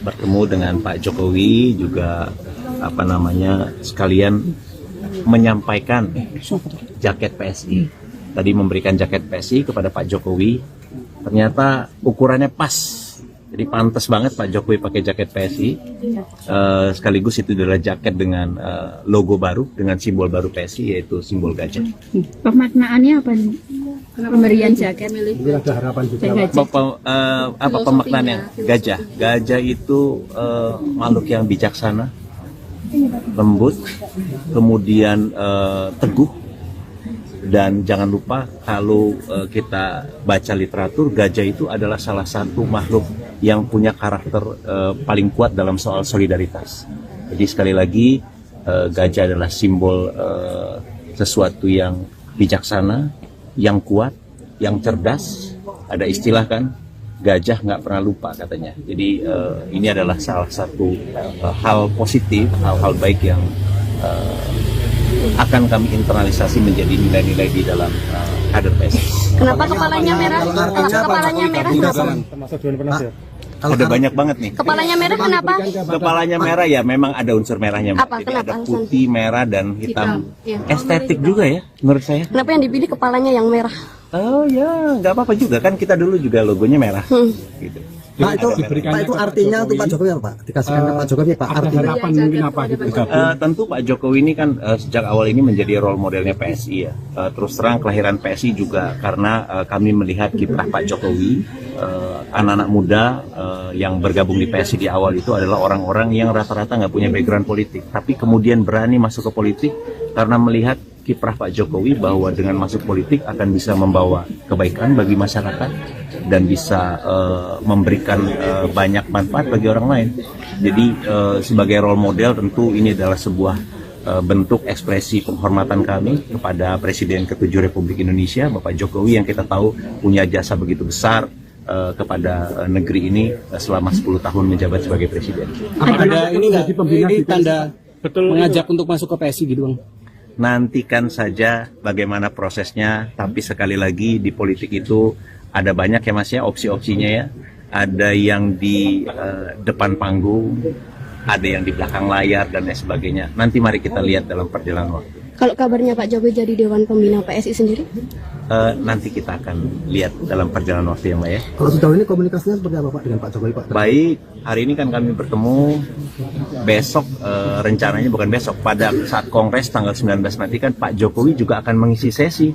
bertemu dengan Pak Jokowi, juga sekalian menyampaikan jaket PSI. Tadi memberikan jaket PSI kepada Pak Jokowi, ternyata ukurannya pas, jadi pantas banget Pak Jokowi pakai jaket PSI. Sekaligus itu adalah jaket dengan logo baru, dengan simbol baru PSI, yaitu simbol gajah. Pemaknaannya apa nih? Pemberian jaket apa pemaknaannya? Gajah. Gajah itu makhluk yang bijaksana, lembut, kemudian teguh. Dan jangan lupa kalau kita baca literatur, gajah itu adalah salah satu makhluk yang punya karakter paling kuat dalam soal solidaritas. Jadi sekali lagi, gajah adalah simbol sesuatu yang bijaksana, yang kuat, yang cerdas. Ada istilah kan, gajah nggak pernah lupa katanya. Jadi ini adalah salah satu hal positif, hal-hal baik yang akan kami internalisasi menjadi nilai-nilai di dalam kader PSI. Kenapa kepalanya merah? Kepalanya merah. Termasuk Dewan Penasihat. Ada banyak banget nih. Kepalanya merah kenapa? Kepalanya merah ya, memang ada unsur merahnya, Mbak. Apa? Jadi Kenapa ada alasan? putih, merah, dan hitam. Iya. Estetik juga ya, menurut saya. Kenapa yang dipilih kepalanya yang merah? Oh ya, nggak apa-apa juga kan, kita dulu juga logonya merah. Gitu. Pak itu artinya untuk Pak Jokowi apa Pak? Dikasihkan ke Pak Jokowi Pak artinya. mungkin apa gitu Tentu Pak Jokowi ini kan sejak awal ini menjadi role modelnya PSI ya. Terus terang kelahiran PSI juga karena kami melihat kiprah Pak Jokowi, anak-anak muda yang bergabung di PSI di awal itu adalah orang-orang yang rata-rata nggak punya background politik, tapi kemudian berani masuk ke politik karena melihat kiprah Pak Jokowi bahwa dengan masuk politik akan bisa membawa kebaikan bagi masyarakat dan bisa memberikan banyak manfaat bagi orang lain. Jadi sebagai role model tentu ini adalah sebuah bentuk ekspresi penghormatan kami kepada Presiden ke-7 Republik Indonesia, Bapak Jokowi, yang kita tahu punya jasa begitu besar kepada negeri ini selama 10 tahun menjabat sebagai Presiden. Ada ini nggak? Ini tanda mengajak untuk masuk ke PSI gitu, Bang? Nantikan saja bagaimana prosesnya, tapi sekali lagi di politik itu ada banyak ya Mas ya, opsi-opsinya ya. Ada yang di depan panggung, ada yang di belakang layar dan lain sebagainya. Nanti mari kita lihat dalam perjalanan waktu. Kalau kabarnya Pak Jokowi jadi Dewan Pembina PSI sendiri? Nanti kita akan lihat dalam perjalanan waktu ya Mbak ya. Kalau sejauh ini komunikasinya seperti apa Pak dengan Pak Jokowi Pak? Baik, hari ini kan kami bertemu. Besok rencananya bukan besok, pada saat Kongres tanggal 19 nanti kan Pak Jokowi juga akan mengisi sesi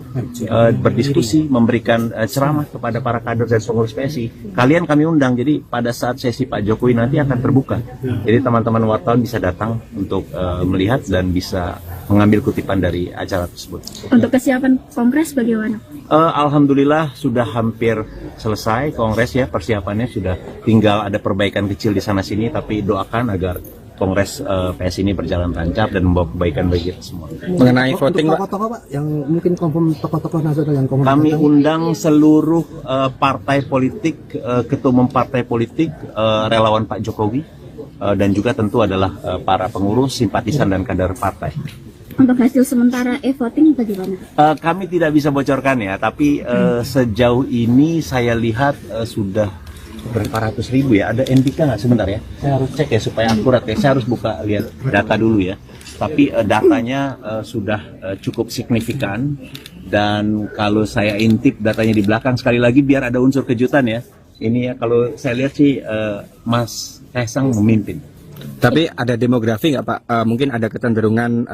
berdiskusi, memberikan ceramah kepada para kader dan pengurus PSI. Kalian kami undang, jadi pada saat sesi Pak Jokowi nanti akan terbuka. Jadi teman-teman wartawan bisa datang untuk melihat dan bisa mengambil kutipan dari acara tersebut. Untuk kesiapan Kongres bagaimana? Alhamdulillah sudah hampir selesai Kongres ya, persiapannya sudah tinggal ada perbaikan kecil di sana sini, tapi doakan agar Kongres PSI ini berjalan lancar dan membawa kebaikan bagi kita semua. Mengenai voting, Pak, Tokoh-tokoh Pak yang mungkin confirm tokoh-tokoh nasional yang confirm. Kami undang seluruh partai politik, ketua umum partai politik, relawan Pak Jokowi, dan juga tentu adalah para pengurus, simpatisan dan kader partai. Untuk hasil sementara e-voting bagaimana? Kami tidak bisa bocorkan ya, tapi sejauh ini saya lihat sudah berapa ratus ribu ya. Ada NPK nggak sebentar ya? Saya harus cek ya supaya akurat ya. Saya harus buka lihat data dulu ya. Tapi datanya sudah cukup signifikan, dan kalau saya intip datanya di belakang sekali lagi biar ada unsur kejutan ya. Ini ya kalau saya lihat sih Mas Kaisang memimpin. Tapi ada demografi nggak Pak? Mungkin ada kecenderungan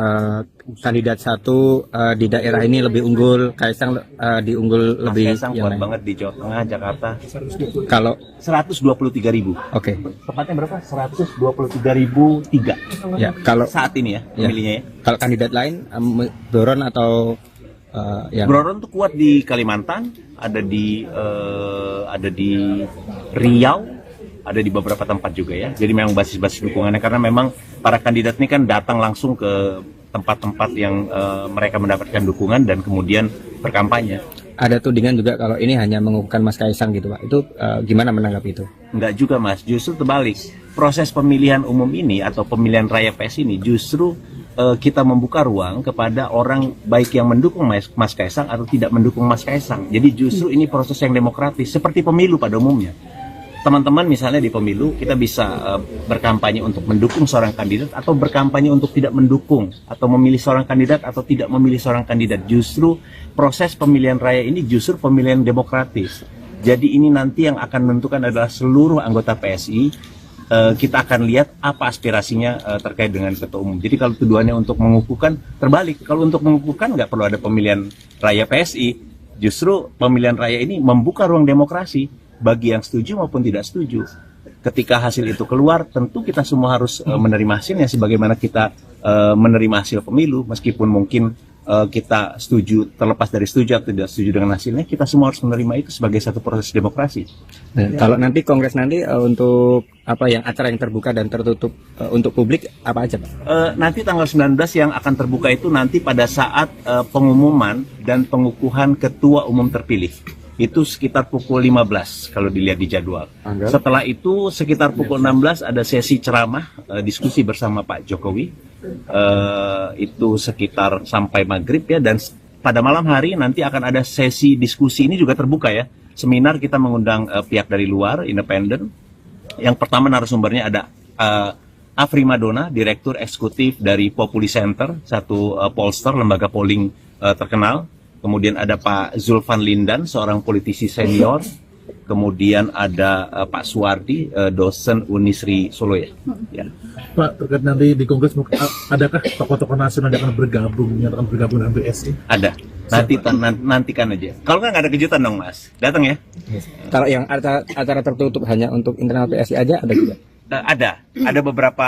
kandidat satu di daerah ini lebih unggul, Kaisang diunggul Mas lebih. Kaisang kuat banget di Jawa Tengah, Jakarta. Kalau 123.000. Oke. Tepatnya berapa? 123.003. Ya, kalau saat ini ya pemilihnya ya. Kalau kandidat lain Doron atau yang Broron tuh kuat di Kalimantan, ada di Riau, ada di beberapa tempat juga ya. Jadi memang basis-basis dukungannya, karena memang para kandidat ini kan datang langsung ke tempat-tempat yang mereka mendapatkan dukungan dan kemudian berkampanye. ada tudingan juga kalau ini hanya mengukuhkan Mas Kaisang gitu Pak. Itu gimana menanggapi itu? Enggak juga Mas, justru terbalik. Proses pemilihan umum ini atau pemilihan raya PSI ini justru kita membuka ruang kepada orang baik yang mendukung Mas Kaisang atau tidak mendukung Mas Kaisang. Jadi justru ini proses yang demokratis seperti pemilu pada umumnya. Teman-teman misalnya di pemilu kita bisa berkampanye untuk mendukung seorang kandidat atau berkampanye untuk tidak mendukung, atau memilih seorang kandidat atau tidak memilih seorang kandidat. Justru proses pemilihan raya ini justru pemilihan demokratis. Jadi ini nanti yang akan menentukan adalah seluruh anggota PSI. Kita akan lihat apa aspirasinya terkait dengan ketua umum. Jadi kalau tujuannya untuk mengukuhkan, terbalik. Kalau untuk mengukuhkan nggak perlu ada pemilihan raya PSI. Justru pemilihan raya ini membuka ruang demokrasi bagi yang setuju maupun tidak setuju. Ketika hasil itu keluar, tentu kita semua harus menerima hasilnya sebagaimana kita menerima hasil pemilu, meskipun mungkin kita setuju, terlepas dari setuju atau tidak setuju dengan hasilnya, kita semua harus menerima itu sebagai satu proses demokrasi. Kalau nanti Kongres nanti untuk apa yang acara yang terbuka dan tertutup untuk publik apa aja Pak? Nanti tanggal 19 yang akan terbuka itu nanti pada saat pengumuman dan pengukuhan ketua umum terpilih. Itu sekitar pukul 15 kalau dilihat di jadwal. Setelah itu sekitar pukul 16 ada sesi ceramah, diskusi bersama Pak Jokowi. Itu sekitar sampai maghrib ya, dan pada malam hari nanti akan ada sesi diskusi, ini juga terbuka ya. Seminar kita mengundang pihak dari luar, independen, Yang pertama narasumbernya ada Afri Madona, Direktur Eksekutif dari Populi Center, satu pollster, lembaga polling terkenal. Kemudian ada Pak Zulfan Lindan, seorang politisi senior. Kemudian ada Pak Suwardi, dosen Unisri Solo ya. Pak, terkait nanti di Kongres, adakah tokoh-tokoh nasional yang akan menyatakan bergabung dengan PSI? Ada. Nantikan aja. Kalau nggak ada kejutan dong Mas, datang ya. Kalau yang acara tertutup hanya untuk internal PSI aja ada juga? Ada beberapa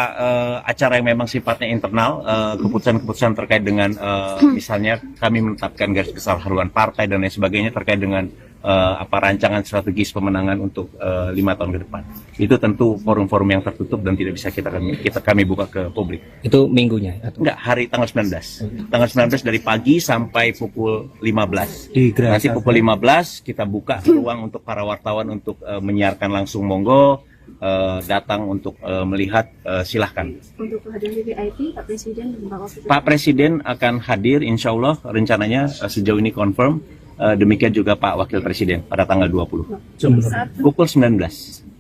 acara yang memang sifatnya internal, keputusan-keputusan terkait dengan misalnya kami menetapkan garis besar haluan partai dan lain sebagainya terkait dengan rancangan strategis pemenangan untuk 5 tahun ke depan. Itu tentu forum-forum yang tertutup dan tidak bisa kami buka ke publik. Itu minggunya? Atau? Enggak, hari tanggal 19. Tanggal 19 dari pagi sampai pukul 15. Nanti pukul 15 kita buka ruang untuk para wartawan untuk menyiarkan langsung, monggo. Datang untuk melihat, silahkan. Untuk kehadiran VIP, Pak Presiden dan Pak Wakil Pak Presiden akan hadir, insya Allah rencananya sejauh ini confirm. Demikian juga Pak Wakil Presiden pada tanggal 20. Pukul 19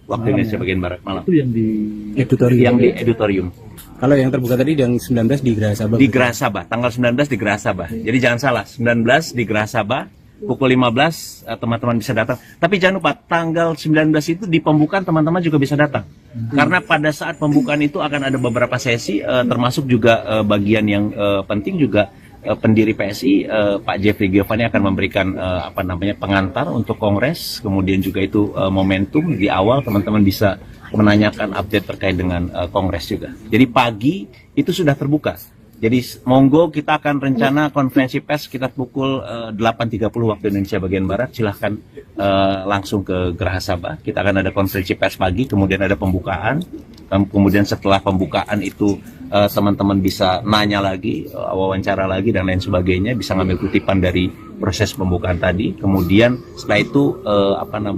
waktu Indonesia bagian Barat malam. Itu yang di editorium. Kalau yang terbuka tadi yang 19 di Geraha Sabah? Di Geraha Sabah, tanggal 19 di Geraha Sabah. Jadi jangan salah, 19 di Geraha Sabah. Pukul 15 teman-teman bisa datang. Tapi jangan lupa tanggal 19 itu di pembukaan teman-teman juga bisa datang. Karena pada saat pembukaan itu akan ada beberapa sesi, termasuk juga bagian yang penting juga pendiri PSI Pak Jeffrey Giovanni akan memberikan pengantar untuk kongres. Kemudian juga itu momentum di awal teman-teman bisa menanyakan update terkait dengan kongres juga. Jadi pagi itu sudah terbuka. Jadi monggo kita akan rencana konferensi pers sekitar pukul 8.30 waktu Indonesia bagian Barat. Silahkan langsung ke Geraha Sabah. Kita akan ada konferensi pers pagi, kemudian ada pembukaan. Kemudian setelah pembukaan itu teman-teman bisa nanya lagi, wawancara lagi dan lain sebagainya. Bisa ngambil kutipan dari proses pembukaan tadi. Kemudian setelah itu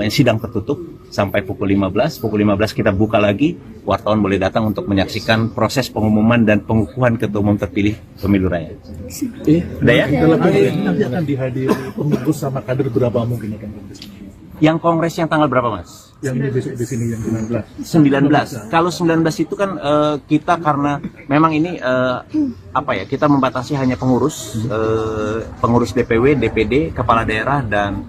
sidang tertutup sampai pukul 15. Pukul 15 kita buka lagi. Wartawan boleh datang untuk menyaksikan proses pengumuman dan pengukuhan ketua umum terpilih pemilu raya. Udah ya? Dalam nanti akan dihadiri pengurus sama kader berapa mungkin akan kongres? Yang kongres yang tanggal berapa, Mas? Yang ini besok di sini yang 19. 19. Kalau 19 itu kan kita karena memang ini kita membatasi hanya pengurus DPW, DPD, kepala daerah dan